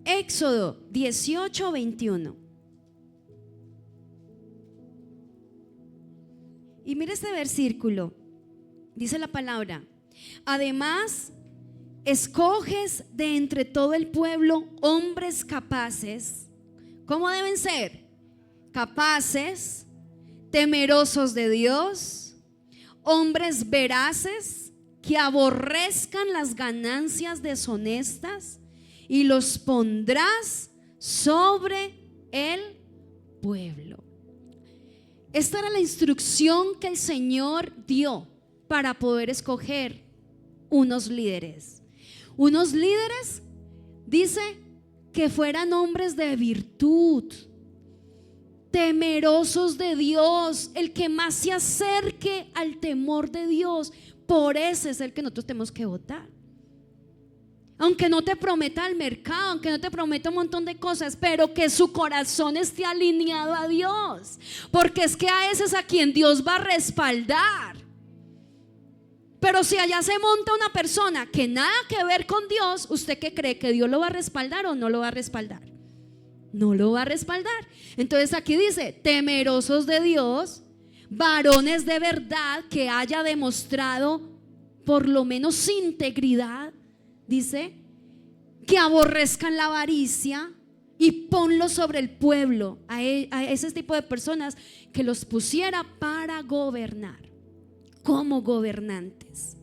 A: Éxodo 18:21. Y mire este versículo. Dice la palabra: además, escoges de entre todo el pueblo hombres capaces. ¿Cómo deben ser? Capaces, temerosos de Dios, hombres veraces, que aborrezcan las ganancias deshonestas, y los pondrás sobre el pueblo. Esta era la instrucción que el Señor dio para poder escoger unos líderes. Unos líderes, dice, que fueran hombres de virtud, temerosos de Dios, el que más se acerque al temor de Dios. Por ese es el que nosotros tenemos que votar. Aunque no te prometa el mercado, aunque no te prometa un montón de cosas, pero que su corazón esté alineado a Dios, porque es que a ese es a quien Dios va a respaldar. Pero si allá se monta una persona que nada que ver con Dios, ¿usted qué cree? ¿Que Dios lo va a respaldar o no lo va a respaldar? No lo va a respaldar. Entonces aquí dice: temerosos de Dios, varones de verdad, que haya demostrado por lo menos integridad. Dice que aborrezcan la avaricia, y ponlo sobre el pueblo, a ese tipo de personas, que los pusiera para gobernar, como gobernantes.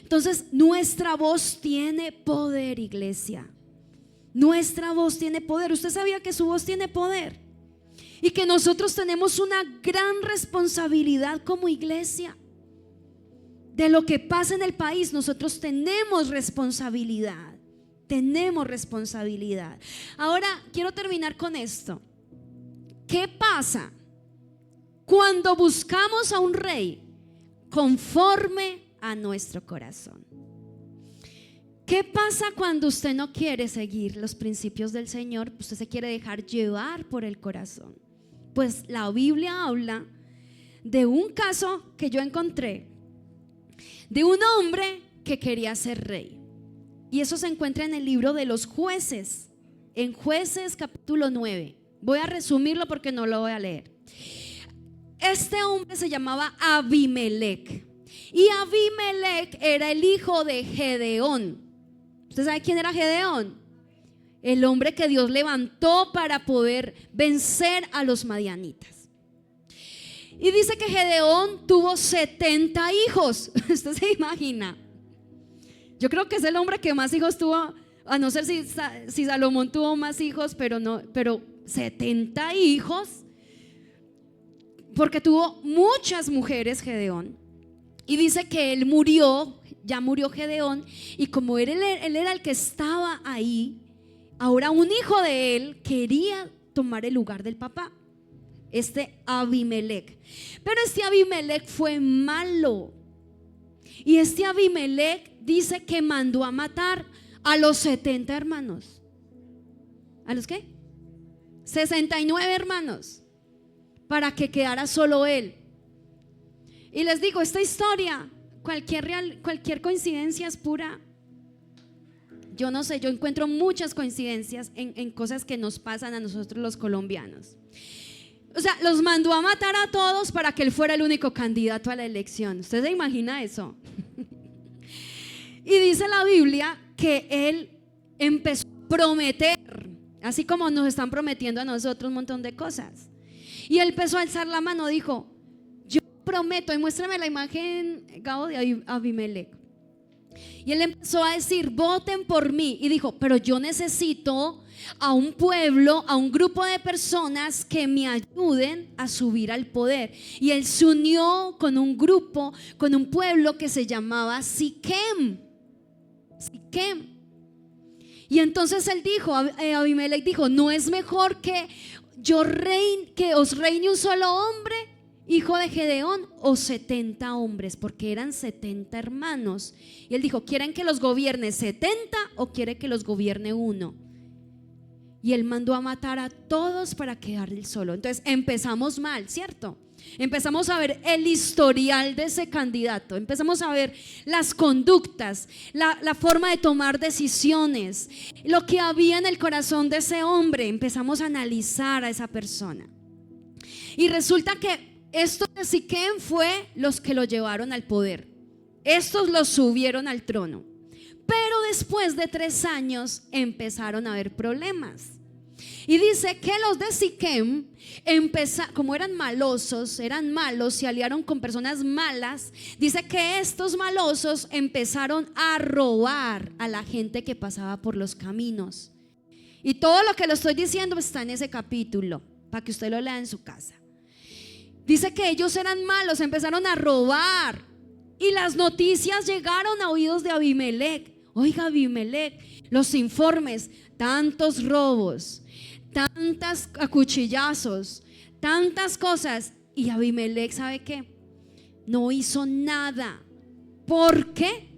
A: Entonces, nuestra voz tiene poder, iglesia. Nuestra voz tiene poder. ¿Usted sabía que su voz tiene poder? Y que nosotros tenemos una gran responsabilidad como iglesia. De lo que pasa en el país, nosotros tenemos responsabilidad. Tenemos responsabilidad. Ahora, quiero terminar con esto. ¿Qué pasa cuando buscamos a un rey conforme a nuestro corazón? ¿Qué pasa cuando usted no quiere seguir los principios del Señor? Usted se quiere dejar llevar por el corazón. Pues la Biblia habla de un caso que yo encontré, de un hombre que quería ser rey. Y eso se encuentra en el libro de los Jueces, en Jueces capítulo 9. Voy a resumirlo porque no lo voy a leer. Este hombre se llamaba Abimelec, y Abimelec era el hijo de Gedeón. ¿Usted sabe quién era Gedeón? El hombre que Dios levantó para poder vencer a los madianitas. Y dice que Gedeón tuvo 70 hijos. ¿Usted se imagina? Yo creo que es el hombre que más hijos tuvo, a no ser si Salomón tuvo más hijos, pero 70 hijos, porque tuvo muchas mujeres Gedeón. Y dice que él murió, ya murió Gedeón, y como él era el que estaba ahí, ahora un hijo de él quería tomar el lugar del papá, este Abimelec. Pero este Abimelec fue malo, y este Abimelec dice que mandó a matar a los 70 hermanos. ¿A los qué? 69 hermanos, para que quedara solo él. Y les digo, esta historia, cualquier coincidencia es pura yo no sé, yo encuentro muchas coincidencias en cosas que nos pasan a nosotros los colombianos. O sea, los mandó a matar a todos para que él fuera el único candidato a la elección. ¿Usted se imagina eso? Y dice la Biblia que él empezó a prometer, así como nos están prometiendo a nosotros un montón de cosas. Y él empezó a alzar la mano, dijo: yo prometo, y muéstrame la imagen, Gabo, de Abimelech. Y él empezó a decir: voten por mí. Y dijo: pero yo necesito a un pueblo, a un grupo de personas que me ayuden a subir al poder. Y él se unió con un grupo, con un pueblo que se llamaba Siquem. Y entonces él dijo, Abimelech dijo: no es mejor que que os reine un solo hombre, hijo de Gedeón, o 70 hombres, porque eran 70 hermanos. Y él dijo: ¿quieren que los gobierne 70 o quiere que los gobierne uno? Y él mandó a matar a todos para quedar él solo. Entonces empezamos mal, ¿cierto? Empezamos a ver el historial de ese candidato, empezamos a ver las conductas, la forma de tomar decisiones, lo que había en el corazón de ese hombre. Empezamos a analizar a esa persona. Y resulta que estos de Siquem fue los que lo llevaron al poder. Estos los subieron al trono. Pero después de 3 años empezaron a haber problemas. Y dice que los de Siquem como eran malosos, eran malos, se aliaron con personas malas. Dice que estos malosos empezaron a robar a la gente que pasaba por los caminos. Y todo lo que lo estoy diciendo está en ese capítulo, para que usted lo lea en su casa. Dice que ellos eran malos, empezaron a robar. Y las noticias llegaron a oídos de Abimelech. Oiga, Abimelech, los informes: tantos robos, tantas acuchillazos, tantas cosas. Y Abimelech, ¿sabe qué? No hizo nada, porque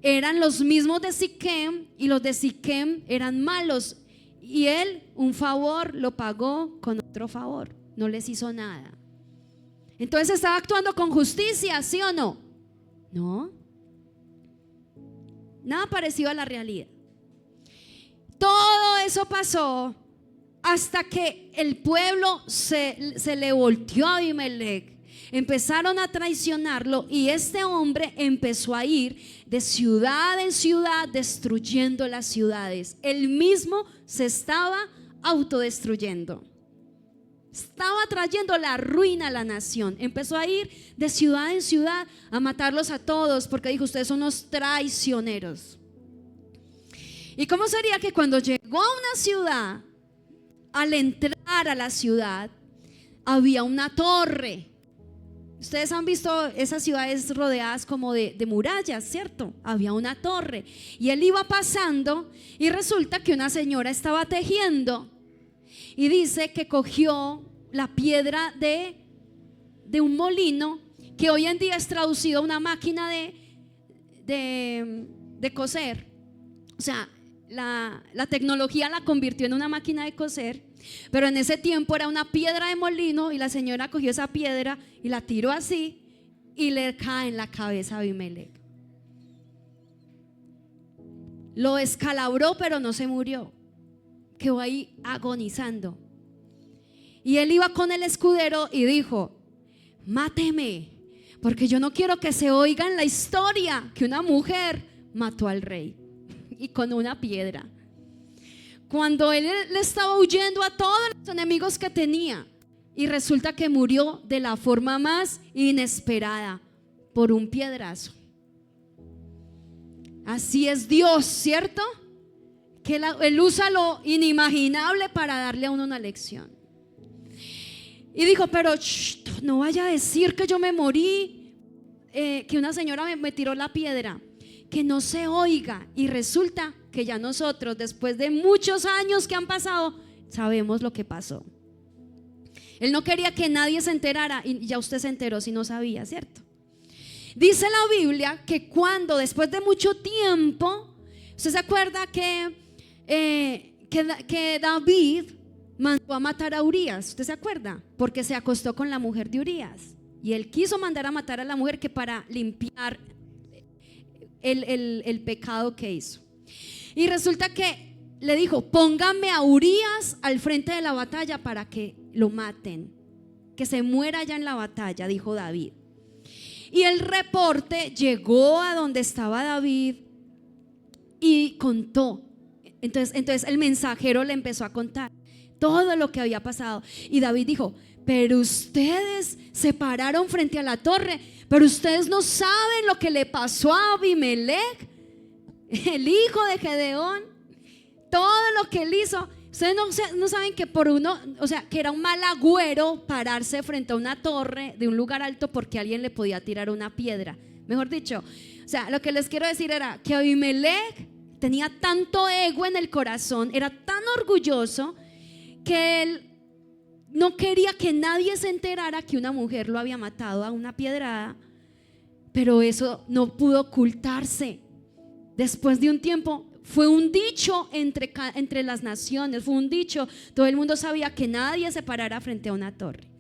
A: eran los mismos de Siquem, y los de Siquem eran malos, y él un favor lo pagó con otro favor, no les hizo nada. Entonces, ¿estaba actuando con justicia, sí o no? No, nada parecido a la realidad. Todo eso pasó hasta que el pueblo se le volteó a Abimelech. Empezaron a traicionarlo, y este hombre empezó a ir de ciudad en ciudad destruyendo las ciudades. Él mismo se estaba autodestruyendo. Estaba trayendo la ruina a la nación. Empezó a ir de ciudad en ciudad a matarlos a todos, porque dijo: ustedes son unos traicioneros. ¿Y cómo sería que cuando llegó a una ciudad, al entrar a la ciudad, había una torre? Ustedes han visto esas ciudades rodeadas como de murallas, ¿cierto? Había una torre, y él iba pasando, y resulta que una señora estaba tejiendo. Y dice que cogió la piedra de un molino, que hoy en día es traducido a una máquina de coser. O sea, la tecnología la convirtió en una máquina de coser, pero en ese tiempo era una piedra de molino, y la señora cogió esa piedra y la tiró así, y le cae en la cabeza a Abimelech. Lo escalabró, pero no se murió, quedó ahí agonizando. Y él iba con el escudero y dijo: máteme, porque yo no quiero que se oiga en la historia que una mujer mató al rey, y con una piedra. Cuando él le estaba huyendo a todos los enemigos que tenía, y resulta que murió de la forma más inesperada, por un piedrazo. Así es Dios, ¿cierto? Que él usa lo inimaginable para darle a uno una lección. Y dijo: pero no vaya a decir que yo me morí, que una señora me tiró la piedra, que no se oiga. Y resulta que ya nosotros, después de muchos años que han pasado, sabemos lo que pasó. Él no quería que nadie se enterara, y ya usted se enteró si no sabía, ¿cierto? Dice la Biblia que cuando después de mucho tiempo, ¿usted se acuerda que David mandó a matar a Urías? ¿Usted se acuerda? Porque se acostó con la mujer de Urías, y él quiso mandar a matar a la mujer, que para limpiar el pecado que hizo. Y resulta que le dijo: póngame a Urías al frente de la batalla para que lo maten, que se muera ya en la batalla, dijo David. Y el reporte llegó a donde estaba David y contó. Entonces el mensajero le empezó a contar todo lo que había pasado. Y David dijo: pero ustedes se pararon frente a la torre, pero ustedes no saben lo que le pasó a Abimelech, el hijo de Gedeón, todo lo que él hizo. Ustedes no saben que por uno, o sea, que era un mal agüero pararse frente a una torre de un lugar alto porque alguien le podía tirar una piedra. Mejor dicho, o sea, lo que les quiero decir era que Abimelech tenía tanto ego en el corazón, era tan orgulloso, que él no quería que nadie se enterara que una mujer lo había matado a una piedrada. Pero eso no pudo ocultarse. Después de un tiempo fue un dicho entre las naciones, fue un dicho, todo el mundo sabía que nadie se parara frente a una torre.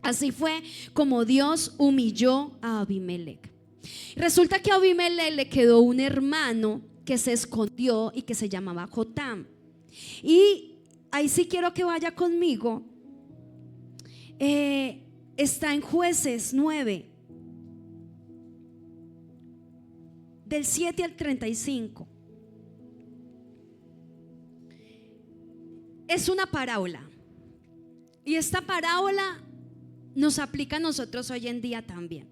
A: Así fue como Dios humilló a Abimelech. Resulta que a Abimelech le quedó un hermano que se escondió y que se llamaba Jotam. Y ahí sí quiero que vaya conmigo. Está en Jueces 9, del 7 al 35. Es una parábola, y esta parábola nos aplica a nosotros hoy en día también.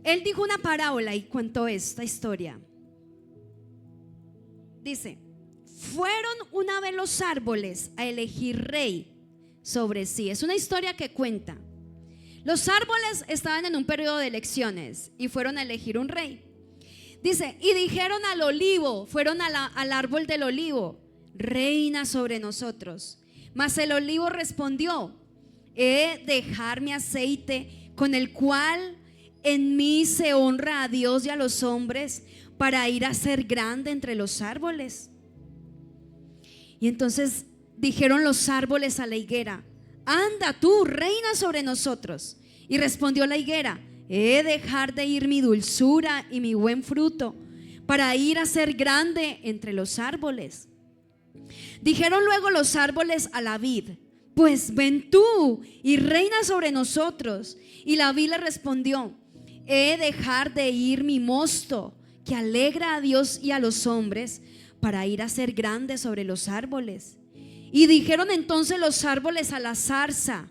A: Él dijo una parábola y contó esta historia. Dice: fueron una vez los árboles a elegir rey sobre sí. Es una historia que cuenta. Los árboles estaban en un periodo de elecciones y fueron a elegir un rey. Dice: y dijeron al olivo, fueron al árbol del olivo: reina sobre nosotros. Mas el olivo respondió: he de dejar mi aceite, con el cual en mí se honra a Dios y a los hombres, para ir a ser grande entre los árboles. Y entonces dijeron los árboles a la higuera: anda tú, reina sobre nosotros. Y respondió la higuera: he de dejar de ir mi dulzura y mi buen fruto, para ir a ser grande entre los árboles. Dijeron luego los árboles a la vid: pues ven tú y reina sobre nosotros. Y la vid le respondió: he de dejar de ir mi mosto, que alegra a Dios y a los hombres, para ir a ser grande sobre los árboles. Y dijeron entonces los árboles a la zarza: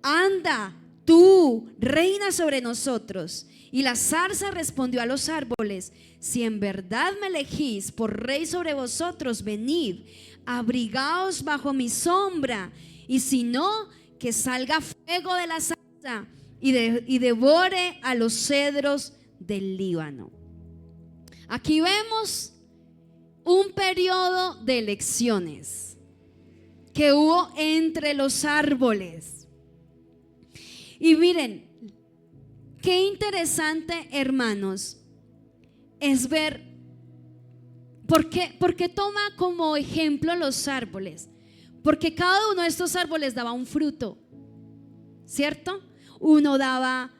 A: anda tú, reina sobre nosotros. Y la zarza respondió a los árboles: si en verdad me elegís por rey sobre vosotros, venid, abrigaos bajo mi sombra, y si no, que salga fuego de la zarza y devore a los cedros del Líbano. Aquí vemos un periodo de elecciones que hubo entre los árboles. Y miren, qué interesante, hermanos, es ver por qué toma como ejemplo los árboles. Porque cada uno de estos árboles daba un fruto, ¿cierto? Uno daba,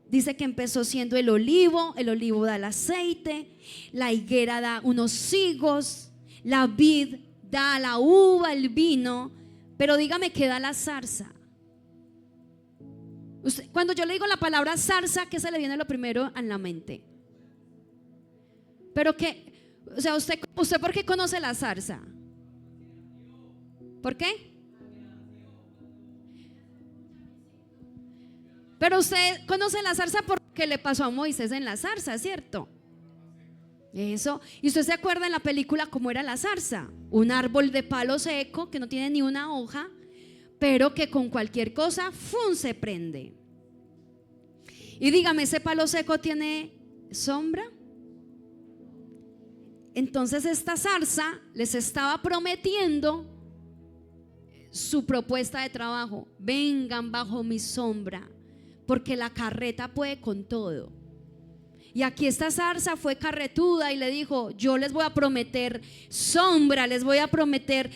A: dice que empezó siendo el olivo da el aceite, la higuera da unos higos, la vid da la uva, el vino, pero dígame, ¿qué da la zarza? Cuando yo le digo la palabra zarza, ¿qué se le viene lo primero en la mente? Pero que, o sea, ¿usted por qué conoce la zarza? ¿Por qué? Pero usted conoce la zarza porque le pasó a Moisés en la zarza, ¿cierto? Eso. ¿Y usted se acuerda en la película cómo era la zarza? Un árbol de palo seco que no tiene ni una hoja, pero que con cualquier cosa ¡fum!, se prende. Y dígame, ¿ese palo seco tiene sombra? Entonces esta zarza les estaba prometiendo su propuesta de trabajo: vengan bajo mi sombra, porque la carreta puede con todo. Y aquí esta zarza fue carretuda y le dijo: yo les voy a prometer sombra, les voy a prometer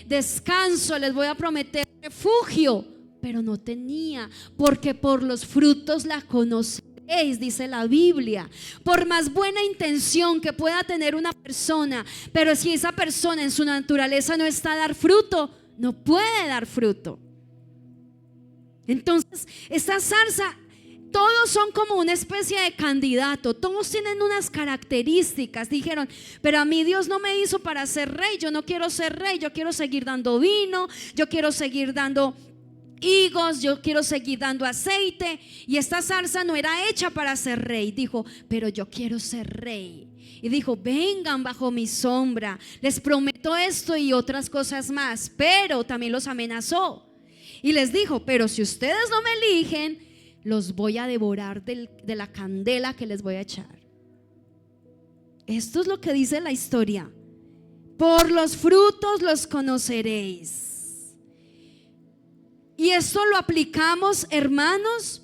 A: descanso, les voy a prometer refugio. Pero no tenía, porque por los frutos la conoceréis. conoceréis, dice la Biblia. Por más buena intención que pueda tener una persona, pero si esa persona en su naturaleza no está a dar fruto, no puede dar fruto. Entonces, esta zarza, todos son como una especie de candidato, todos tienen unas características. Dijeron, pero a mí Dios no me hizo para ser rey, yo no quiero ser rey, yo quiero seguir dando vino, yo quiero seguir dando higos, yo quiero seguir dando aceite. Y esta zarza no era hecha para ser rey. Dijo, pero yo quiero ser rey. Y dijo, vengan bajo mi sombra, les prometo esto y otras cosas más. Pero también los amenazó y les dijo, pero si ustedes no me eligen, los voy a devorar de la candela que les voy a echar. Esto es lo que dice la historia. Por los frutos los conoceréis. Y esto lo aplicamos, hermanos,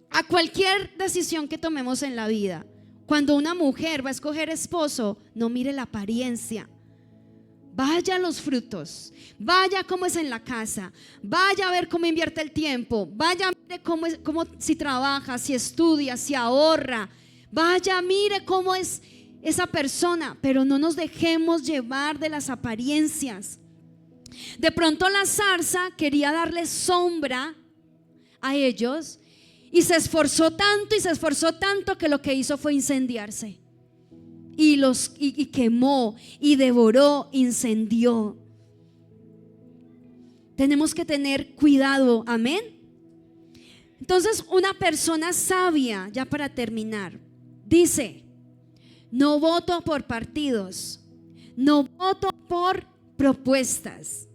A: a cualquier decisión que tomemos en la vida. Cuando una mujer va a escoger esposo, no mire la apariencia. Vaya a los frutos, vaya cómo es en la casa, vaya a ver cómo invierte el tiempo, vaya a mire cómo si trabaja, si estudia, si ahorra, vaya mire cómo es esa persona, pero no nos dejemos llevar de las apariencias. De pronto la zarza quería darle sombra a ellos y se esforzó tanto que lo que hizo fue incendiarse. Y quemó y devoró, incendió. Tenemos que tener cuidado, amén. Entonces una persona sabia, ya para terminar, dice, no voto por partidos, no voto por propuestas,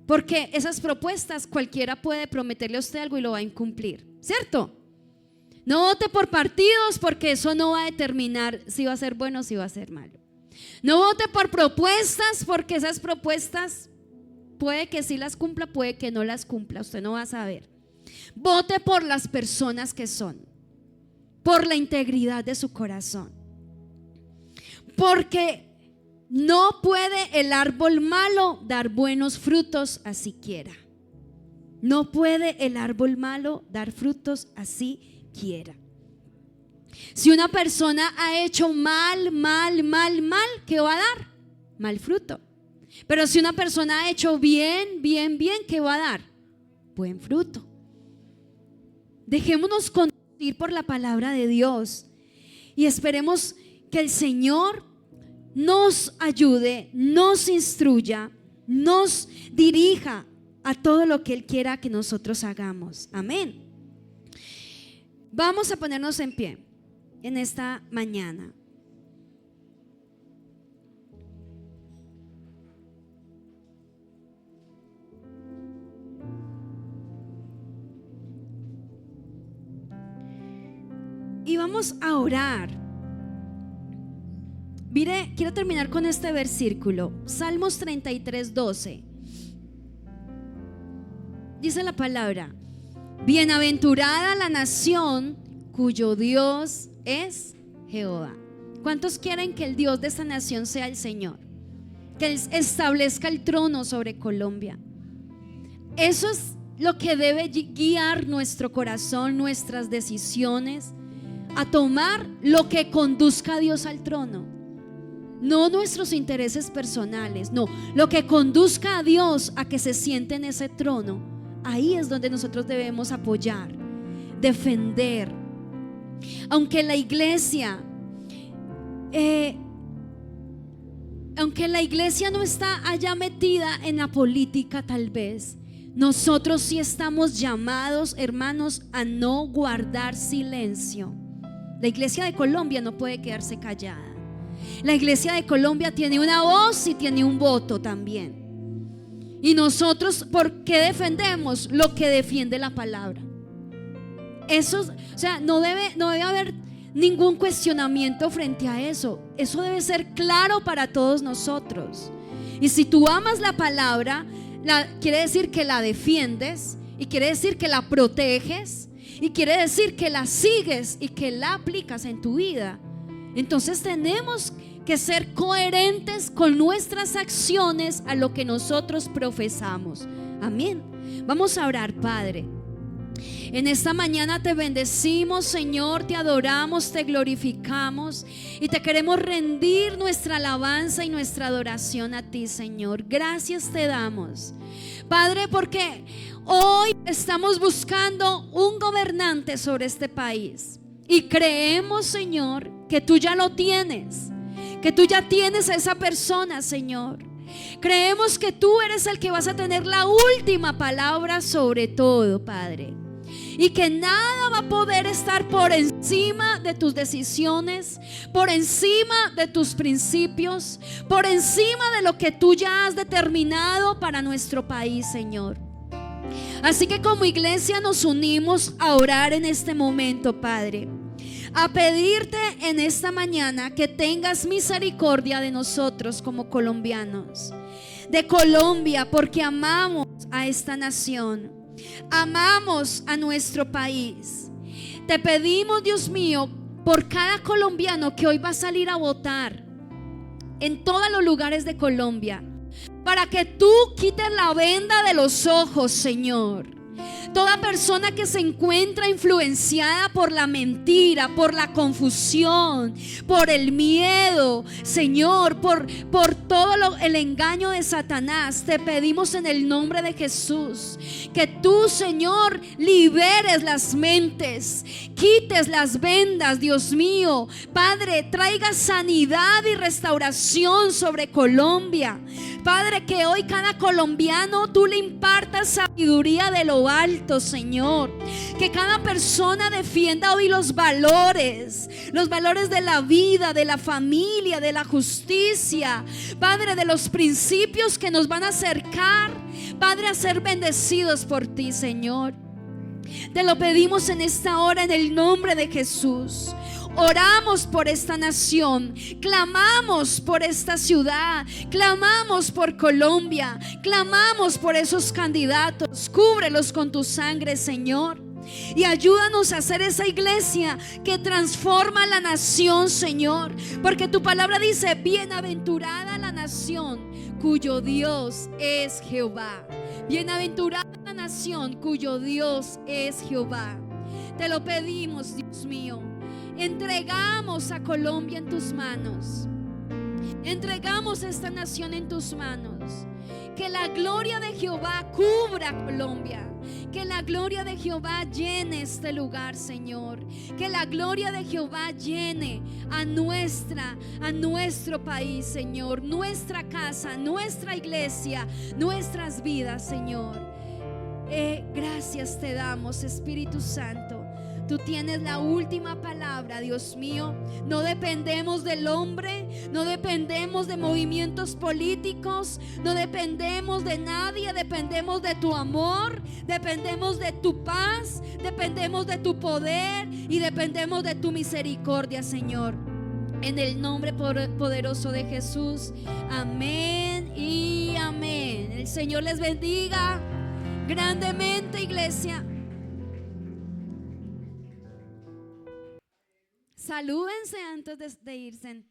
A: porque esas propuestas cualquiera puede prometerle a usted algo y lo va a incumplir, ¿cierto? No vote por partidos porque eso no va a determinar si va a ser bueno o si va a ser malo. No vote por propuestas porque esas propuestas puede que sí las cumpla, puede que no las cumpla, usted no va a saber. Vote por las personas que son, por la integridad de su corazón. Porque no puede el árbol malo dar buenos frutos así quiera. No puede el árbol malo dar frutos así quiera. Si una persona ha hecho mal, ¿qué va a dar? Mal fruto. Pero si una persona ha hecho bien, ¿qué va a dar? Buen fruto. Dejémonos conducir por la palabra de Dios y esperemos que el Señor nos ayude, nos instruya, nos dirija a todo lo que Él quiera que nosotros hagamos. Amén. Vamos a ponernos en pie en esta mañana. Y vamos a orar. Mire, quiero terminar con este versículo, Salmos 33:12. Dice la palabra: bienaventurada la nación cuyo Dios es Jehová. ¿Cuántos quieren que el Dios de esta nación sea el Señor? Que Él establezca el trono sobre Colombia. Eso es lo que debe guiar nuestro corazón, nuestras decisiones, a tomar lo que conduzca a Dios al trono. No nuestros intereses personales, no, lo que conduzca a Dios a que se siente en ese trono. Ahí es donde nosotros debemos apoyar, defender. Aunque la iglesia no está allá metida en la política, tal vez nosotros sí estamos llamados, hermanos, a no guardar silencio. La iglesia de Colombia no puede quedarse callada. La iglesia de Colombia tiene una voz y tiene un voto también. Y nosotros, ¿por qué defendemos lo que defiende la palabra? Eso, o sea, no debe haber ningún cuestionamiento frente a eso. Eso debe ser claro para todos nosotros. Y si tú amas la palabra, quiere decir que la defiendes, y quiere decir que la proteges, y quiere decir que la sigues y que la aplicas en tu vida. Entonces tenemos que ser coherentes con nuestras acciones a lo que nosotros profesamos. Amén. Vamos a orar, Padre. En esta mañana te bendecimos, Señor, te adoramos, te glorificamos y te queremos rendir nuestra alabanza y nuestra adoración a ti, Señor. Gracias te damos, Padre, porque hoy estamos buscando un gobernante sobre este país y creemos, Señor, que tú ya lo tienes, que tú ya tienes a esa persona, Señor. Creemos que tú eres el que vas a tener la última palabra sobre todo, Padre, y que nada va a poder estar por encima de tus decisiones, por encima de tus principios, por encima de lo que tú ya has determinado para nuestro país, Señor. Así que como iglesia nos unimos a orar en este momento, Padre, a pedirte en esta mañana que tengas misericordia de nosotros como colombianos, de Colombia, porque amamos a esta nación, amamos a nuestro país. Te pedimos, Dios mío, por cada colombiano que hoy va a salir a votar en todos los lugares de Colombia, para que tú quites la venda de los ojos, Señor. Toda persona que se encuentra influenciada por la mentira, por la confusión, por el miedo, Señor, por todo el engaño de Satanás, te pedimos en el nombre de Jesús que tú, Señor, liberes las mentes, quites las vendas, Dios mío. Padre, traiga sanidad y restauración sobre Colombia. Padre, que hoy cada colombiano tú le impartas sabiduría de lo alto, Señor. Que cada persona defienda hoy los valores de la vida, de la familia, de la justicia, Padre, de los principios que nos van a acercar, Padre, a ser bendecidos por ti, Señor. Te lo pedimos en esta hora en el nombre de Jesús. Oramos por esta nación, clamamos por esta ciudad, clamamos por Colombia, clamamos por esos candidatos. Cúbrelos con tu sangre, Señor, y ayúdanos a hacer esa iglesia que transforma la nación, Señor, porque tu palabra dice: bienaventurada la nación cuyo Dios es Jehová. Bienaventurada la nación cuyo Dios es Jehová. Te lo pedimos, Dios mío. Entregamos a Colombia en tus manos. Entregamos esta nación en tus manos. Que la gloria de Jehová cubra Colombia. Que la gloria de Jehová llene este lugar, Señor. Que la gloria de Jehová llene a nuestro país, Señor. Nuestra casa, nuestra iglesia, nuestras vidas, Señor. Gracias te damos, Espíritu Santo. Tú tienes la última palabra, Dios mío. No dependemos del hombre, no dependemos de movimientos políticos, no dependemos de nadie, dependemos de tu amor, dependemos de tu paz, dependemos de tu poder y dependemos de tu misericordia, Señor. En el nombre poderoso de Jesús. Amén y amén. El Señor les bendiga grandemente, iglesia. Salúdense antes de irse.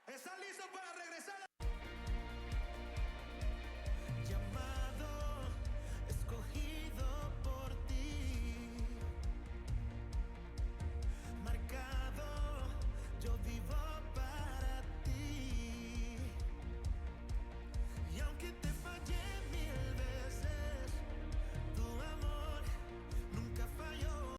B: ¿Están listos para